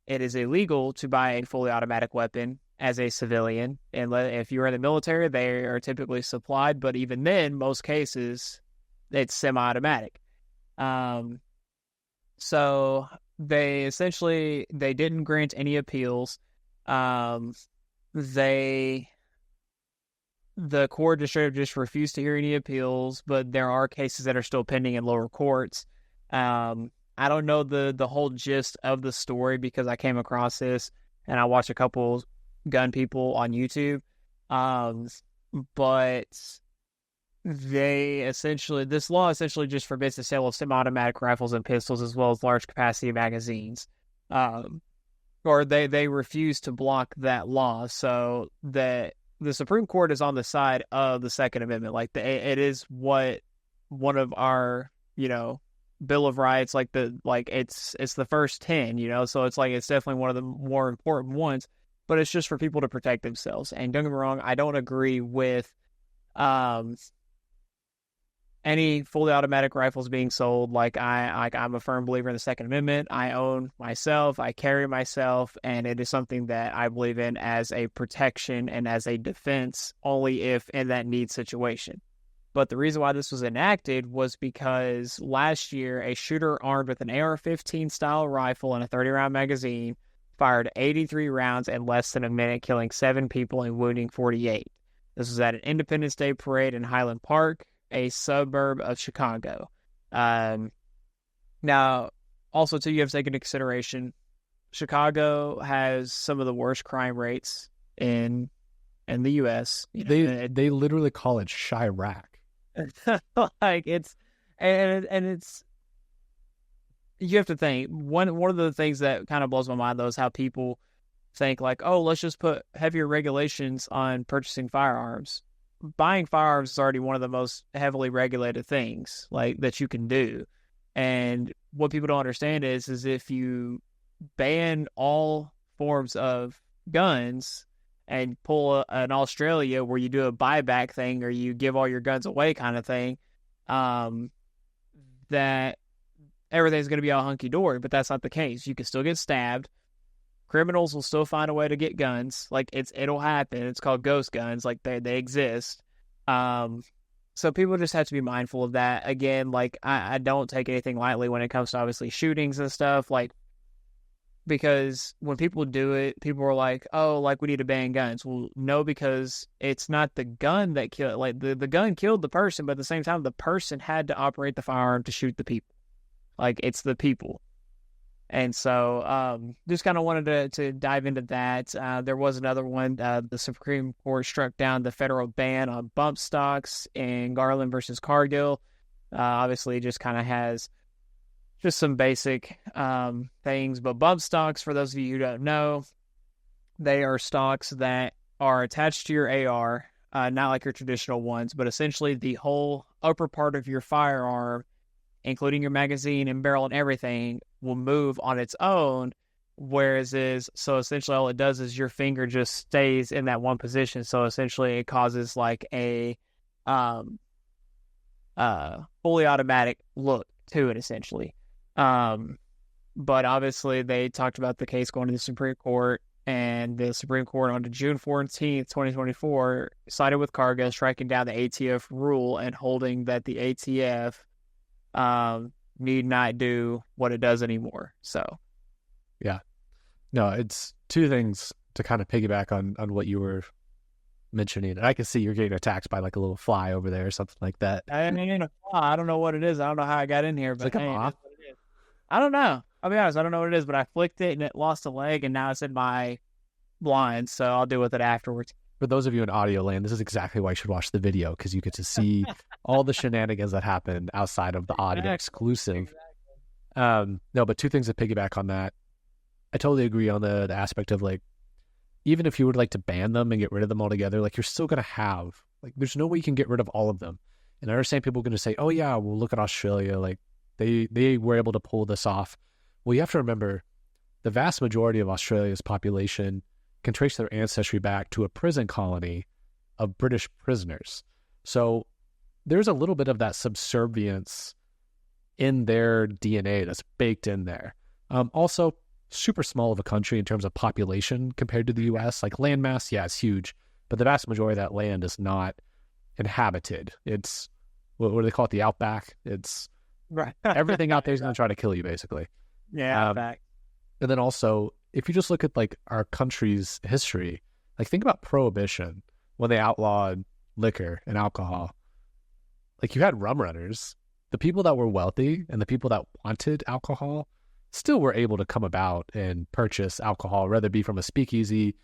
It is illegal to buy a fully automatic weapon as a civilian. And if you're in the military, they are typically supplied. But even then, most cases, it's semi-automatic. So they didn't grant any appeals. The court just refused to hear any appeals, but there are cases that are still pending in lower courts. I don't know the whole gist of the story, because I came across this and I watched a couple gun people on YouTube. But this law essentially just forbids the sale of semi-automatic rifles and pistols, as well as large capacity magazines. Or they refuse to block that law. So the Supreme Court is on the side of the Second Amendment. It is what one of our, Bill of Rights, it's the first 10, so it's definitely one of the more important ones, but it's just for people to protect themselves. And don't get me wrong, I don't agree with any fully automatic rifles being sold. I'm a firm believer in the Second Amendment. I own myself, I carry myself, and it is something that I believe in as a protection and as a defense, only if in that need situation. But the reason why this was enacted was because last year, a shooter armed with an AR-15 style rifle and a 30-round magazine fired 83 rounds in less than a minute, killing 7 people and wounding 48. This was at an Independence Day parade in Highland Park, a suburb of Chicago. Now, also, too, you have to take into consideration, Chicago has some of the worst crime rates in the U.S. They literally call it Chirac. It's you have to think, one of the things that kind of blows my mind, though, is how people think let's just put heavier regulations on purchasing firearms. Buying firearms is already one of the most heavily regulated things that you can do. And what people don't understand is if you ban all forms of guns, and pull an Australia where you do a buyback thing or you give all your guns away kind of thing, that everything's going to be all hunky-dory, but that's not the case. You can still get stabbed. Criminals will still find a way to get guns. Like, it'll happen. It's called ghost guns. Like, they exist. So people just have to be mindful of that. Again, like, I don't take anything lightly when it comes to, obviously, shootings and stuff. Like, because when people do it, people are like, oh, like, we need to ban guns. Well, no, because it's not the gun that killed. Like, the gun killed the person, but at the same time, the person had to operate the firearm to shoot the people. Like, it's the people. And so just kind of wanted to dive into that. There was another one. The Supreme Court struck down the federal ban on bump stocks in Garland versus Cargill. Obviously, just kind of has just some basic things. But bump stocks, for those of you who don't know, they are stocks that are attached to your AR, not like your traditional ones, but essentially the whole upper part of your firearm, including your magazine and barrel and everything, will move on its own. So essentially all it does is your finger just stays in that one position. So essentially it causes like a fully automatic look to it, essentially. But obviously they talked about the case going to the Supreme Court, and the Supreme Court on June 14th, 2024, sided with Cargill, striking down the ATF rule and holding that the ATF need not do what it does anymore. So, yeah. No, it's two things to kind of piggyback on what you were mentioning. And I can see you're getting attacked by like a little fly over there or something like that. I mean, I don't know what it is. I don't know how I got in here, but it's like a moth. That's what it is. I don't know. I'll be honest, I don't know what it is, but I flicked it and it lost a leg, and now it's in my blind, so I'll deal with it afterwards. For those of you in audio land, this is exactly why you should watch the video, because you get to see all the shenanigans that happen outside of the audio exclusive. No, but two things to piggyback on that. I totally agree on the aspect of, like, even if you would like to ban them and get rid of them altogether, like, you're still going to have, like, there's no way you can get rid of all of them. And I understand people are going to say, oh yeah, well, look at Australia. Like, they were able to pull this off. Well, you have to remember, the vast majority of Australia's population can trace their ancestry back to a prison colony of British prisoners. So there's a little bit of that subservience in their DNA that's baked in there. Also, super small of a country in terms of population compared to the U.S. Like, landmass, yeah, it's huge, but the vast majority of that land is not inhabited. It's, what do they call it, the outback? It's right. Everything out there is going to try to kill you, basically. Yeah, outback. And then also, if you just look at, like, our country's history, like, think about Prohibition, when they outlawed liquor and alcohol. Like, you had rum runners. The people that were wealthy and the people that wanted alcohol still were able to come about and purchase alcohol, whether it be from a speakeasy,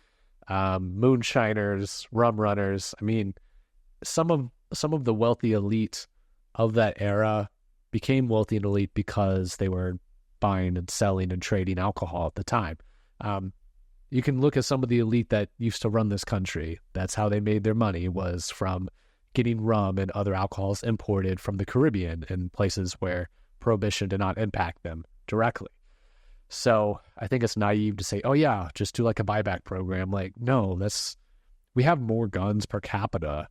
moonshiners, rum runners. I mean, some of the wealthy elite of that era became wealthy and elite because they were buying and selling and trading alcohol at the time. You can look at some of the elite that used to run this country. That's how they made their money, was from getting rum and other alcohols imported from the Caribbean and places where Prohibition did not impact them directly. So I think it's naive to say, oh yeah, just do like a buyback program. Like, no, we have more guns per capita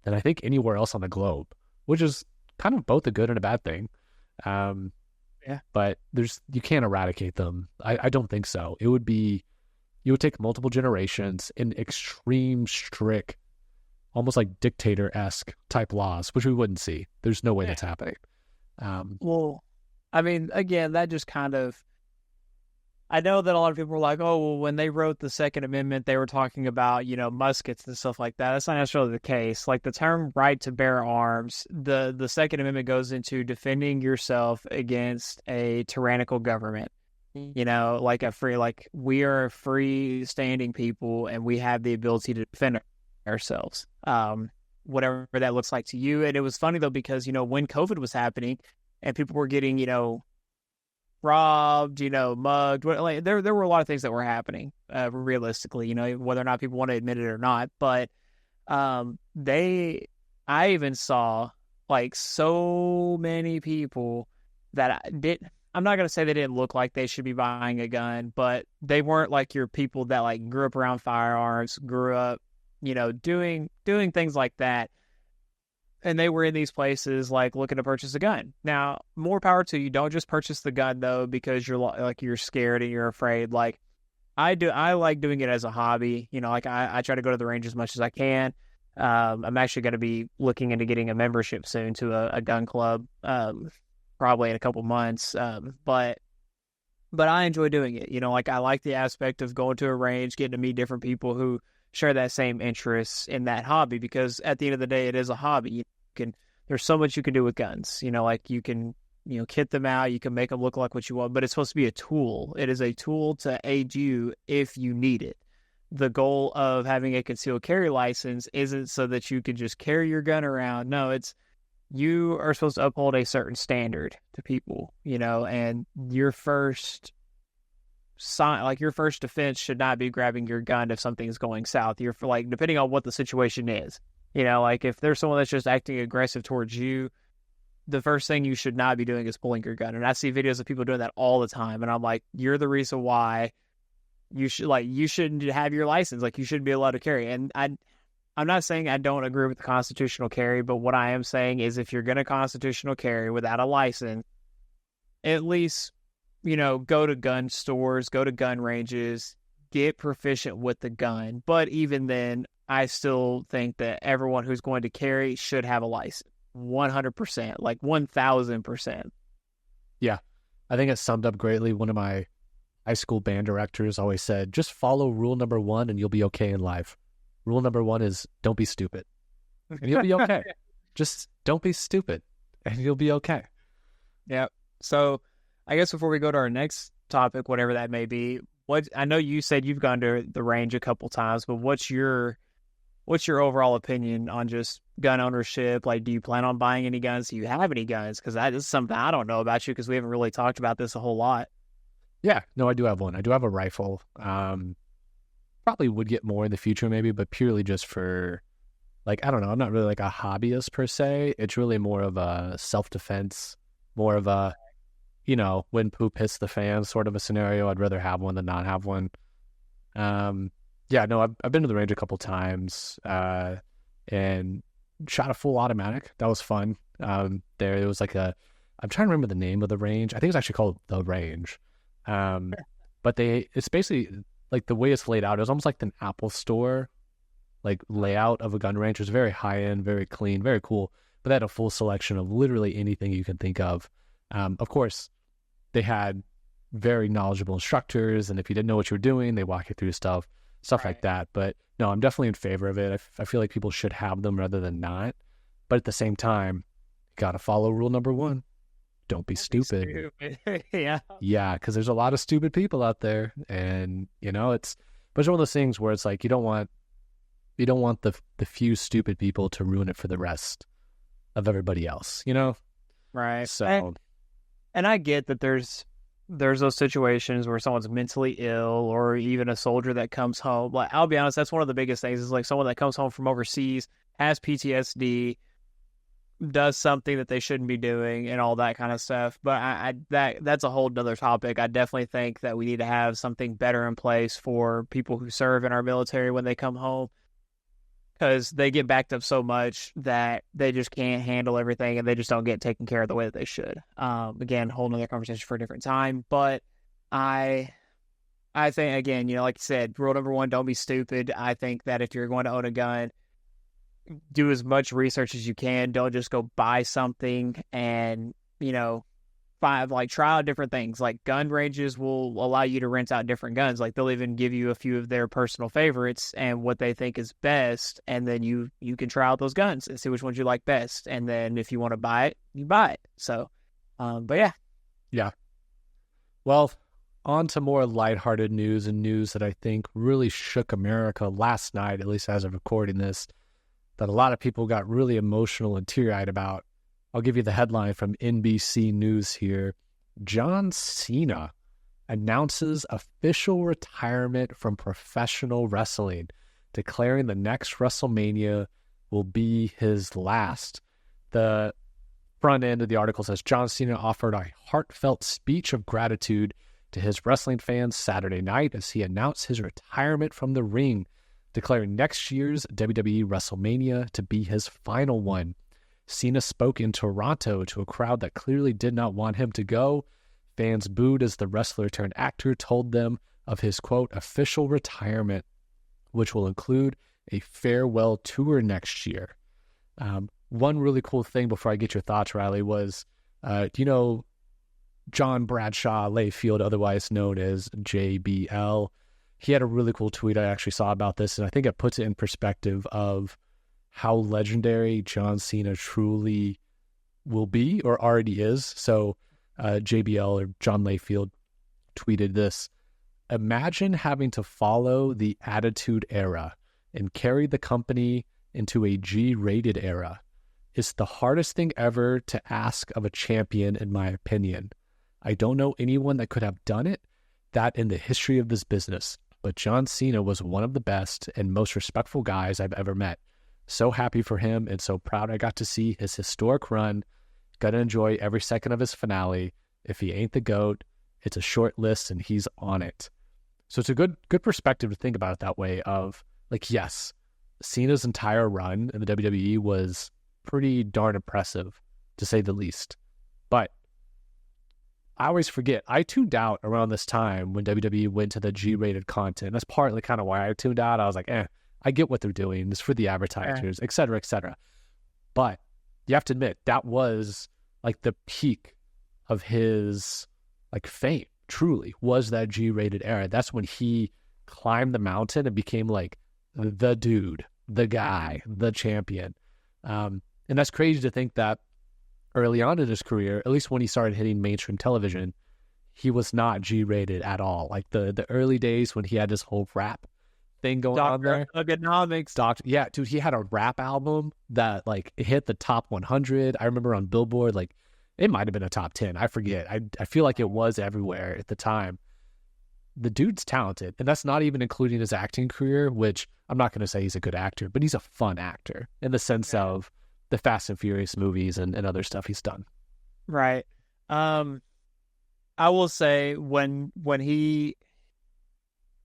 than I think anywhere else on the globe, which is kind of both a good and a bad thing. Yeah. But you can't eradicate them. I don't think so. You would take multiple generations in extreme, strict, almost like dictator-esque type laws, which we wouldn't see. There's no way that's happening. Well, I mean, again, that just kind of, I know that a lot of people were like, oh, well, when they wrote the Second Amendment, they were talking about, muskets and stuff like that. That's not necessarily the case. Like, the term right to bear arms, the Second Amendment goes into defending yourself against a tyrannical government. We are a free-standing people, and we have the ability to defend ourselves, whatever that looks like to you. And it was funny, though, because, when COVID was happening and people were getting, robbed, mugged, there were a lot of things that were happening, realistically, whether or not people want to admit it or not. But I even saw, like, so many people that I'm not gonna say they didn't look like they should be buying a gun, but they weren't like your people that like grew up around firearms, grew up, doing things like that. And they were in these places like looking to purchase a gun. Now, more power to you. Don't just purchase the gun though because you're scared and you're afraid. Like I like doing it as a hobby. Like I try to go to the range as much as I can. I'm actually going to be looking into getting a membership soon to a gun club, probably in a couple months. But I enjoy doing it. Like I like the aspect of going to a range, getting to meet different people who share that same interests in that hobby, because at the end of the day, it is a hobby. There's so much you can do with guns. Like you can, kit them out, you can make them look like what you want, but it's supposed to be a tool. It is a tool to aid you if you need it. The goal of having a concealed carry license isn't so that you can just carry your gun around. No, it's you are supposed to uphold a certain standard to people, and your first defense should not be grabbing your gun if something is going south. You're like, depending on what the situation is, like if there's someone that's just acting aggressive towards you, the first thing you should not be doing is pulling your gun. And I see videos of people doing that all the time. And I'm like, you're the reason why you shouldn't have your license. Like you shouldn't be allowed to carry. And I'm not saying I don't agree with the constitutional carry, but what I am saying is if you're going to constitutional carry without a license, at least, go to gun stores, go to gun ranges, get proficient with the gun. But even then, I still think that everyone who's going to carry should have a license. 100%, like 1000%. Yeah, I think it summed up greatly. One of my high school band directors always said, just follow rule number 1 and you'll be okay in life. Rule number 1 is don't be stupid and you'll be okay. Just don't be stupid and you'll be okay. Yeah. So I guess before we go to our next topic, whatever that may be, I know you said you've gone to the range a couple times, but what's your overall opinion on just gun ownership? Like, do you plan on buying any guns? Do you have any guns? Because that is something I don't know about you, because we haven't really talked about this a whole lot. Yeah, no, I do have one. I do have a rifle. Probably would get more in the future maybe, but purely just for, like, I don't know. I'm not really like a hobbyist per se. It's really more of a self-defense, more of a, when poop hits the fan sort of a scenario. I'd rather have one than not have one. Yeah, no, I've been to the range a couple times and shot a full automatic. That was fun. It was like I'm trying to remember the name of the range. I think it's actually called The Range. But it's basically like the way it's laid out. It was almost like an Apple Store like layout of a gun range. It was very high end, very clean, very cool. But they had a full selection of literally anything you can think of. Of course, they had very knowledgeable instructors, and if you didn't know what you were doing, they walk you through stuff right. Like that. But no, I'm definitely in favor of it. I feel like people should have them rather than not. But at the same time, you got to follow rule number 1. Don't be stupid. Yeah, because there's a lot of stupid people out there, and it's one of those things where it's like you don't want the few stupid people to ruin it for the rest of everybody else. Right. So, and I get that there's those situations where someone's mentally ill, or even a soldier that comes home. Like, I'll be honest, that's one of the biggest things is like someone that comes home from overseas, has PTSD, does something that they shouldn't be doing and all that kind of stuff. But that's a whole nother topic. I definitely think that we need to have something better in place for people who serve in our military when they come home, because they get backed up so much that they just can't handle everything and they just don't get taken care of the way that they should. Again, whole nother conversation for a different time. But I think, again, like you said, rule number 1, don't be stupid. I think that if you're going to own a gun, do as much research as you can. Don't just go buy something and, try out different things. Like, gun ranges will allow you to rent out different guns. Like, they'll even give you a few of their personal favorites and what they think is best. And then you can try out those guns and see which ones you like best. And then if you want to buy it, you buy it. So, but yeah. Yeah. Well, on to more lighthearted news, and news that I think really shook America last night, at least as of recording this, that a lot of people got really emotional and teary-eyed about. I'll give you the headline from NBC News here. John Cena announces official retirement from professional wrestling, declaring the next WrestleMania will be his last. The front end of the article says John Cena offered a heartfelt speech of gratitude to his wrestling fans Saturday night as he announced his retirement from the ring, declaring next year's WWE WrestleMania to be his final one. Cena spoke in Toronto to a crowd that clearly did not want him to go. Fans booed as the wrestler turned actor told them of his, quote, official retirement, which will include a farewell tour next year. One really cool thing before I get your thoughts, Riley, was, John Bradshaw Layfield, otherwise known as JBL? He had a really cool tweet I actually saw about this, and I think it puts it in perspective of how legendary John Cena truly will be or already is. So JBL, or John Layfield, tweeted this: imagine having to follow the Attitude Era and carry the company into a G-rated era. It's the hardest thing ever to ask of a champion, in my opinion. I don't know anyone that could have done that in the history of this business, but John Cena was one of the best and most respectful guys I've ever met. So happy for him and so proud I got to see his historic run. Gonna enjoy every second of his finale. If he ain't the GOAT, it's a short list and he's on it. So it's a good perspective to think about it that way of, like, yes, Cena's entire run in the WWE was pretty darn impressive, to say the least. But I always forget, I tuned out around this time when WWE went to the G-rated content. That's partly kind of why I tuned out. I was like, I get what they're doing. It's for the advertisers, et cetera, et cetera. But you have to admit, that was like the peak of his like fame, truly, was that G-rated era. That's when he climbed the mountain and became like the dude, the guy, the champion. And that's crazy to think that early on in his career, at least when he started hitting mainstream television, he was not G-rated at all. Like the early days when he had this whole rap thing going on there. Thuganomics. Yeah, dude, he had a rap album that like hit the top 100. I remember on Billboard, like it might have been a top 10. I forget. I feel like it was everywhere at the time. The dude's talented, and that's not even including his acting career, which I'm not going to say he's a good actor, but he's a fun actor in the sense of the Fast and Furious movies and other stuff he's done. Right. I will say when he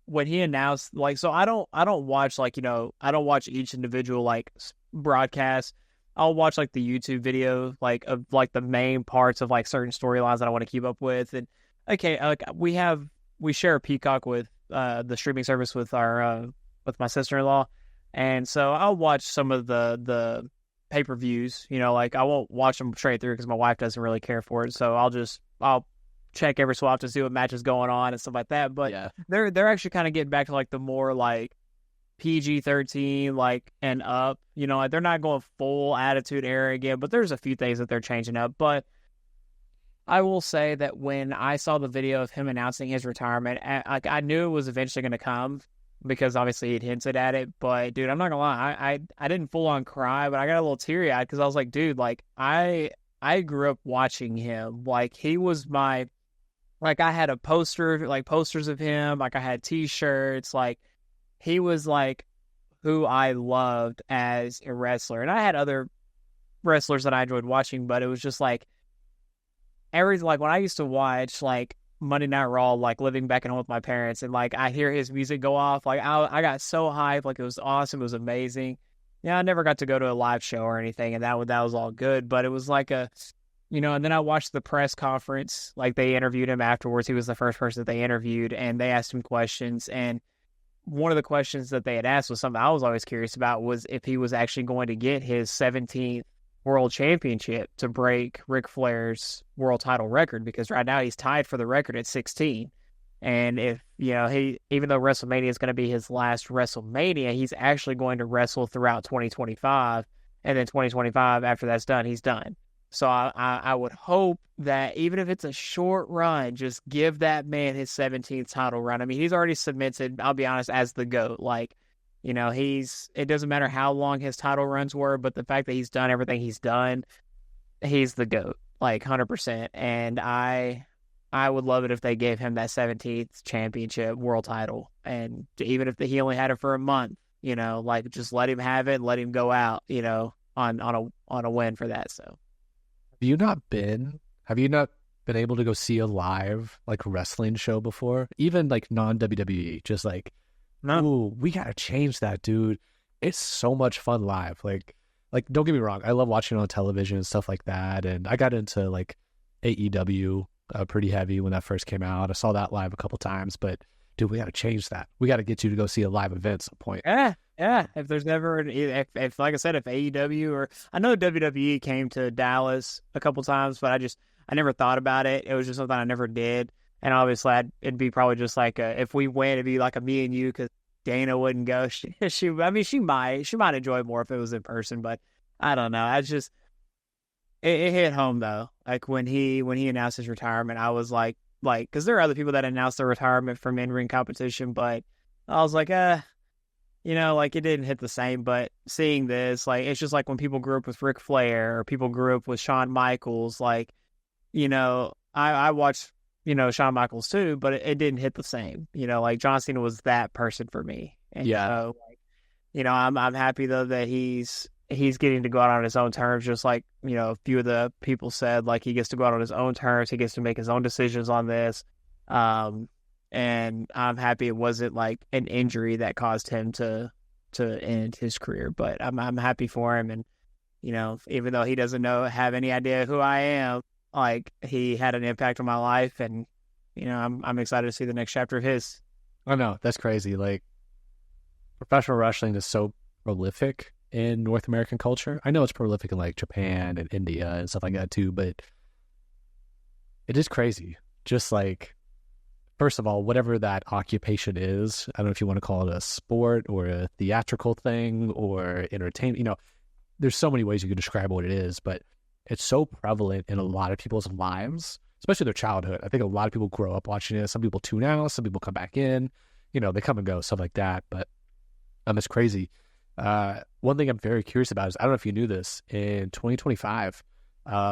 announced, like, so I don't watch, like, I don't watch each individual like broadcast. I'll watch like the YouTube video, like of like the main parts of like certain storylines that I want to keep up with. And okay, like we share a Peacock with the streaming service with our with my sister-in-law, and so I'll watch some of the pay-per-views. Like I won't watch them straight through because my wife doesn't really care for it. So I'll check every so often to see what matches going on and stuff like that. But yeah, they're actually kind of getting back to like the more like PG-13 like and up. Like they're not going full Attitude Era again, but there's a few things that they're changing up. But I will say that when I saw the video of him announcing his retirement, I knew it was eventually going to come because obviously he'd hinted at it. But dude, I'm not gonna lie, I didn't full on cry, but I got a little teary eyed because I was like, dude, like I grew up watching him. Like he was my, like I had a poster, like posters of him, like I had T-shirts, like he was like who I loved as a wrestler. And I had other wrestlers that I enjoyed watching, but it was just like everything. Like when I used to watch like Monday Night Raw, like living back at home with my parents, and like I hear his music go off, like I got so hyped, like it was awesome, it was amazing. Yeah, I never got to go to a live show or anything, and that was all good, but it was like a, and then I watched the press conference, like they interviewed him afterwards. He was the first person that they interviewed, and they asked him questions, and one of the questions that they had asked was something I was always curious about, was if he was actually going to get his 17th world championship to break Ric Flair's world title record, because right now he's tied for the record at 16. And if, even though WrestleMania is going to be his last WrestleMania, he's actually going to wrestle throughout 2025. And then 2025, after that's done, he's done. So I would hope that even if it's a short run, just give that man his 17th title run. I mean, he's already cemented, I'll be honest, as the GOAT. Like, it doesn't matter how long his title runs were, but the fact that he's done everything he's done, he's the GOAT, like 100%. And I would love it if they gave him that 17th championship world title. And even if he only had it for a month, like just let him have it, let him go out, on a win for that. So. have you not been able to go see a live like wrestling show before? Even like non-WWE, just like, No. ooh, we gotta change that, dude. It's so much fun live. Like don't get me wrong, I love watching it on television and stuff like that. And I got into like AEW pretty heavy when that first came out. I saw that live a couple times, but dude, we gotta change that. We gotta get you to go see a live event at some point. Yeah. If there's never, if like I said, if AEW or I know WWE came to Dallas a couple times, but I never thought about it. It was just something I never did. And obviously, it'd be probably just like if we went, it'd be like a me and you because Dana wouldn't go. She might enjoy it more if it was in person, but I don't know. It hit home though. Like when he announced his retirement, I was like, because there are other people that announced their retirement from in-ring competition, but I was like, like it didn't hit the same. But seeing this, like, it's just like when people grew up with Ric Flair or people grew up with Shawn Michaels, like, I watched, Shawn Michaels too, but it didn't hit the same. Like John Cena was that person for me. And so, like, I'm happy though that he's getting to go out on his own terms, just like, a few of the people said, like he gets to go out on his own terms. He gets to make his own decisions on this. And I'm happy it wasn't like an injury that caused him to end his career, but I'm happy for him. And, even though he doesn't have any idea who I am, like he had an impact on my life, and I'm excited to see the next chapter of his. I know, that's crazy. Like professional wrestling is so prolific in North American culture. I know it's prolific in like Japan and India and stuff like that too, but it is crazy. Just like, first of all, whatever that occupation is, I don't know if you want to call it a sport or a theatrical thing or entertainment, there's so many ways you could describe what it is, but it's so prevalent in a lot of people's lives, especially their childhood. I think a lot of people grow up watching it. Some people tune out, some people come back in, they come and go, stuff like that. But it's crazy. One thing I'm very curious about is, I don't know if you knew this, in 2025,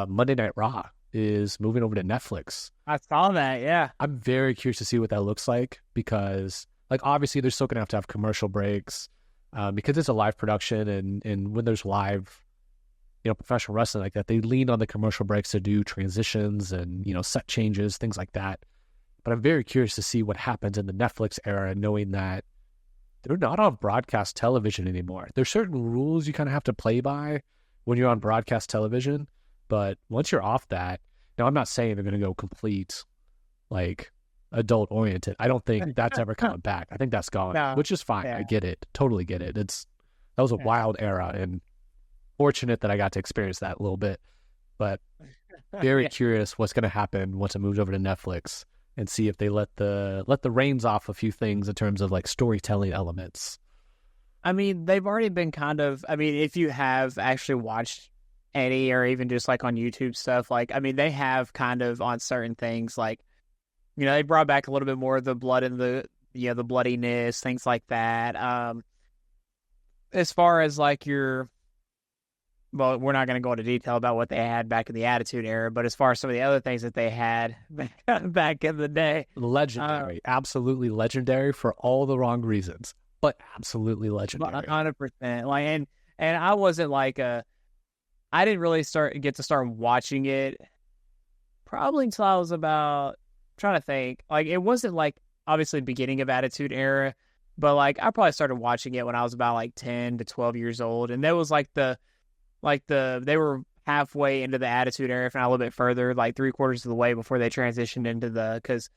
Monday Night Raw is moving over to Netflix. I saw that, yeah. I'm very curious to see what that looks like because, like, obviously they're still going to have commercial breaks because it's a live production, and when there's live, professional wrestling like that, they lean on the commercial breaks to do transitions and, set changes, things like that. But I'm very curious to see what happens in the Netflix era, knowing that they're not on broadcast television anymore. There's certain rules you kind of have to play by when you're on broadcast television, but once you're off that, now I'm not saying they're going to go complete, like, adult oriented. I don't think that's ever coming back. I think that's gone, which is fine. Yeah. I get it. Totally get it. That was a wild era, and fortunate that I got to experience that a little bit, but very curious what's going to happen once it moves over to Netflix and see if they let the reins off a few things in terms of like storytelling elements. I mean, they've already been if you have actually watched any or even just like on YouTube stuff, like, I mean, they have kind of on certain things, like, they brought back a little bit more of the blood and the bloodiness, things like that. As far as like well, we're not going to go into detail about what they had back in the Attitude Era, but as far as some of the other things that they had back in the day. Legendary. Absolutely legendary for all the wrong reasons, but absolutely legendary. 100%. Like, and I wasn't like I didn't really get to start watching it probably until I was about, I'm trying to think. Like, it wasn't like obviously beginning of Attitude Era, but like I probably started watching it when I was about like 10 to 12 years old. And that was like they were halfway into the Attitude Era, if not a little bit further, like 3/4 of the way before they transitioned into because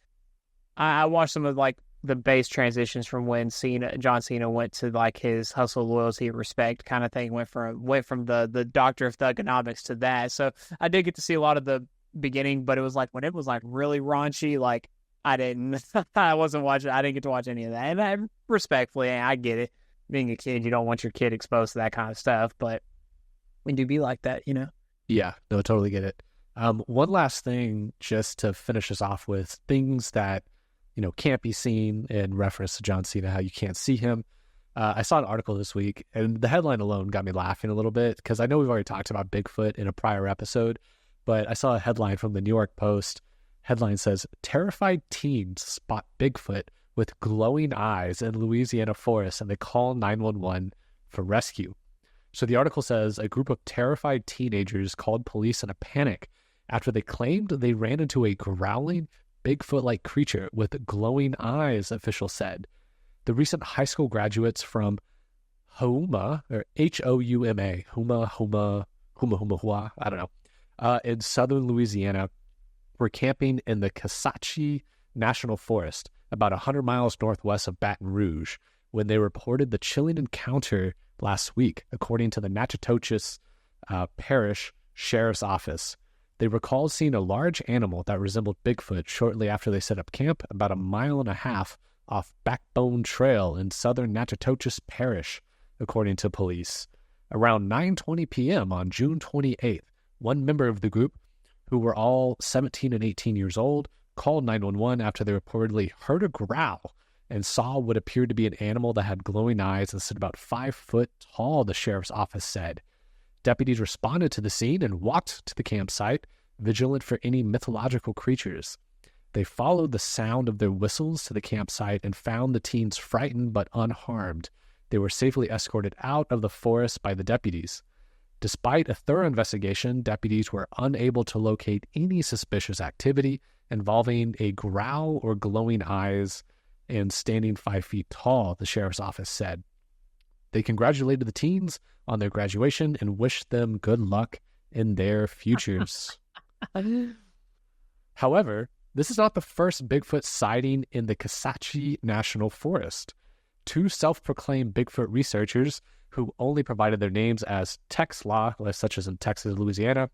I watched some of like the base transitions from when John Cena went to like his hustle, loyalty, respect kind of thing, went from the Doctor of Thugonomics to that. So I did get to see a lot of the beginning, but it was like when it was like really raunchy, like I didn't get to watch any of that. And respectfully, I get it. Being a kid, you don't want your kid exposed to that kind of stuff, but we do be like that, Yeah, no, totally get it. One last thing, just to finish us off with things that, can't be seen in reference to John Cena, how you can't see him. I saw an article this week, and the headline alone got me laughing a little bit, because I know we've already talked about Bigfoot in a prior episode, but I saw a headline from the New York Post. Headline says, terrified teens spot Bigfoot with glowing eyes in Louisiana forest, and they call 911 for rescue. So the article says a group of terrified teenagers called police in a panic after they claimed they ran into a growling Bigfoot-like creature with glowing eyes, officials said. The recent high school graduates from Houma, or Houma, Huma, I don't know, in southern Louisiana, were camping in the Kisatchie National Forest, about 100 miles northwest of Baton Rouge, when they reported the chilling encounter last week, according to the Natchitoches Parish Sheriff's Office. They recalled seeing a large animal that resembled Bigfoot shortly after they set up camp about 1.5 miles off Backbone Trail in southern Natchitoches Parish, according to police. Around 9:20 p.m. on June 28th, one member of the group, who were all 17 and 18 years old, called 911 after they reportedly heard a growl and saw what appeared to be an animal that had glowing eyes and stood about 5 foot tall, the sheriff's office said. Deputies responded to the scene and walked to the campsite, vigilant for any mythological creatures. They followed the sound of their whistles to the campsite and found the teens frightened but unharmed. They were safely escorted out of the forest by the deputies. Despite a thorough investigation, deputies were unable to locate any suspicious activity involving a growl or glowing eyes and standing 5 feet tall, the sheriff's office said. They congratulated the teens on their graduation and wished them good luck in their futures. However, this is not the first Bigfoot sighting in the Kisatchie National Forest. 2 self-proclaimed Bigfoot researchers who only provided their names as Texla, such as in Texas, Louisiana,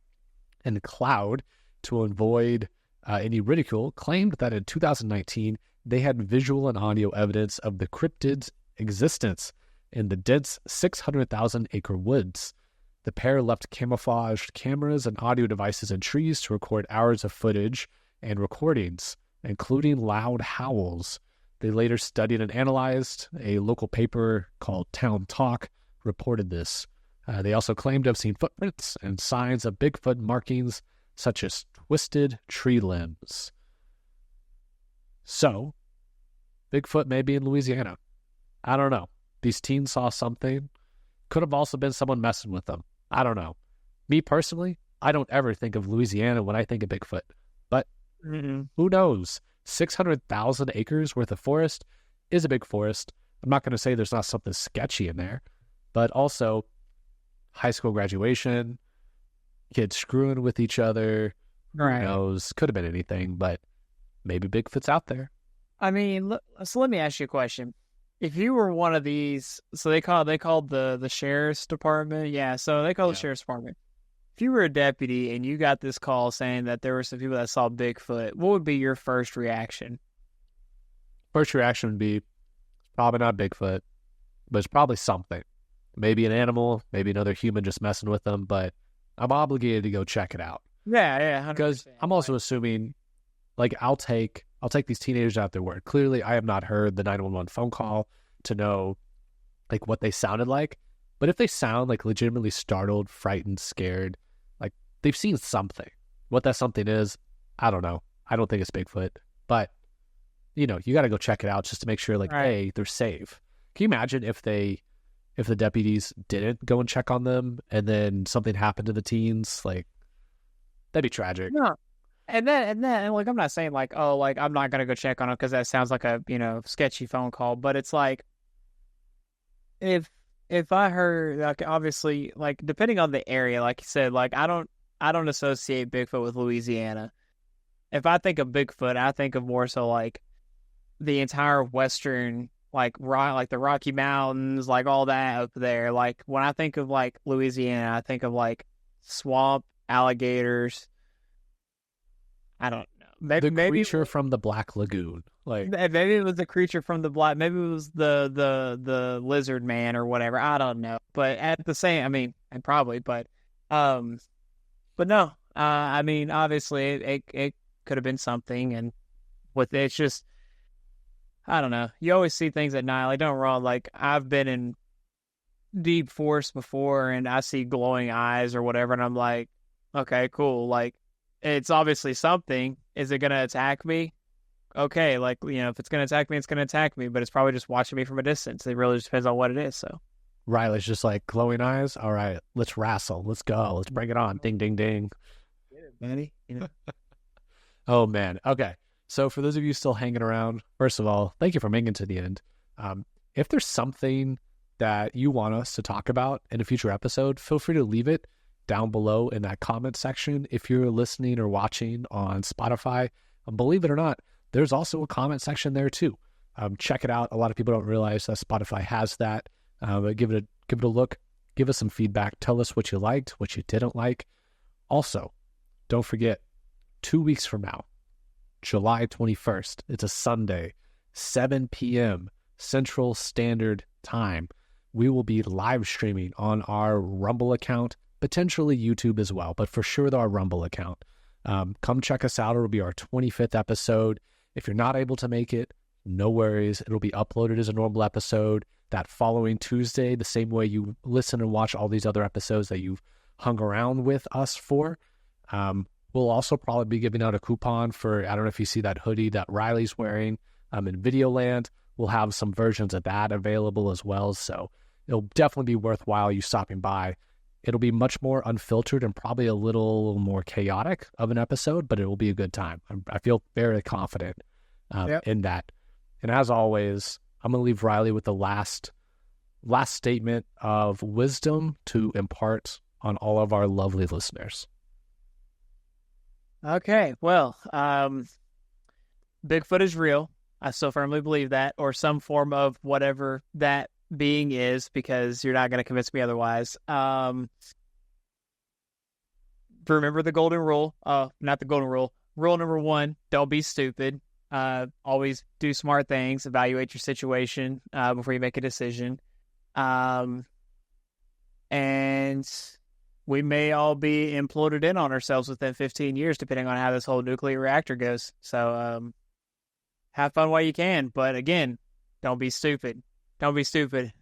and Cloud to avoid any ridicule, claimed that in 2019 they had visual and audio evidence of the cryptid's existence in the dense 600,000-acre woods. The pair left camouflaged cameras and audio devices in trees to record hours of footage and recordings, including loud howls. They later studied and analyzed. A local paper called Town Talk reported this. They also claimed to have seen footprints and signs of Bigfoot markings, such as twisted tree limbs. So, Bigfoot may be in Louisiana. I don't know. These teens saw something. Could have also been someone messing with them. I don't know. Me personally, I don't ever think of Louisiana when I think of Bigfoot. But who knows? 600,000 acres worth of forest is a big forest. I'm not going to say there's not something sketchy in there. But also, high school graduation, kids screwing with each other. Right. Who knows? Could have been anything, but maybe Bigfoot's out there. I mean, so let me ask you a question. If you were one of these, so they called the sheriff's department. Yeah, so they call the sheriff's department. If you were a deputy and you got this call saying that there were some people that saw Bigfoot, what would be your first reaction? First reaction would be probably not Bigfoot, but it's probably something. Maybe an animal, maybe another human just messing with them, but I'm obligated to go check it out. Yeah, 100%. Because I'm also assuming, like, I'll take these teenagers at their word. Clearly, I have not heard the 911 phone call to know, like, what they sounded like. But if they sound, like, legitimately startled, frightened, scared, like, they've seen something. What that something is, I don't know. I don't think it's Bigfoot. But, you know, you got to go check it out just to make sure, like, hey, they're safe. Can you imagine if the deputies didn't go and check on them and then something happened to the teens? Like, that'd be tragic. No. And then, like, I'm not saying, like, oh, like, I'm not going to go check on them because that sounds like a, sketchy phone call. But it's like, if I heard, like, obviously, like, depending on the area, like you said, like, I don't associate Bigfoot with Louisiana. If I think of Bigfoot, I think of more so, like, the entire western, like the Rocky Mountains, like, all that up there. Like, when I think of, like, Louisiana, I think of, like, swamp, alligators. I don't know. Maybe creature from the Black Lagoon. Like, maybe it was the creature from the black. Maybe it was the lizard man or whatever. I don't know. But at the same, I mean, and probably, but no. I mean, obviously, it could have been something, and with it's just, I don't know. You always see things at night. Like, don't wrong. Like, I've been in deep forest before, and I see glowing eyes or whatever, and I'm like, okay, cool. Like, it's obviously something. Is it going to attack me? Okay, like, if it's going to attack me, it's going to attack me, but it's probably just watching me from a distance. It really just depends on what it is, so. Riley's just like, glowing eyes. All right, let's wrestle. Let's go. Let's bring it on. Ding, ding, ding. Manny, Oh, man. Okay. So for those of you still hanging around, first of all, thank you for making it to the end. If there's something that you want us to talk about in a future episode, feel free to leave it down below in that comment section. If you're listening or watching on Spotify, believe it or not, there's also a comment section there too. Check it out. A lot of people don't realize that Spotify has that. But give it a look. Give us some feedback. Tell us what you liked, what you didn't like. Also, don't forget, 2 weeks from now, July 21st, it's a Sunday, 7 p.m. Central Standard Time. We will be live streaming on our Rumble account, potentially YouTube as well, but for sure our Rumble account. Come check us out. It'll be our 25th episode. If you're not able to make it, no worries. It'll be uploaded as a normal episode that following Tuesday, the same way you listen and watch all these other episodes that you've hung around with us for. We'll also probably be giving out a coupon for, I don't know if you see that hoodie that Riley's wearing in Videoland. We'll have some versions of that available as well. So it'll definitely be worthwhile you stopping by. It'll be much more unfiltered and probably a little more chaotic of an episode, but it will be a good time. I feel very confident in that. And as always, I'm going to leave Riley with the last statement of wisdom to impart on all of our lovely listeners. Okay, well, Bigfoot is real. I still firmly believe that, or some form of whatever that being is, because you're not going to convince me otherwise. Remember the golden rule. Not the golden rule. Rule number 1, don't be stupid. Always do smart things. Evaluate your situation before you make a decision. And we may all be imploded in on ourselves within 15 years, depending on how this whole nuclear reactor goes. So have fun while you can. But again, don't be stupid. Don't be stupid.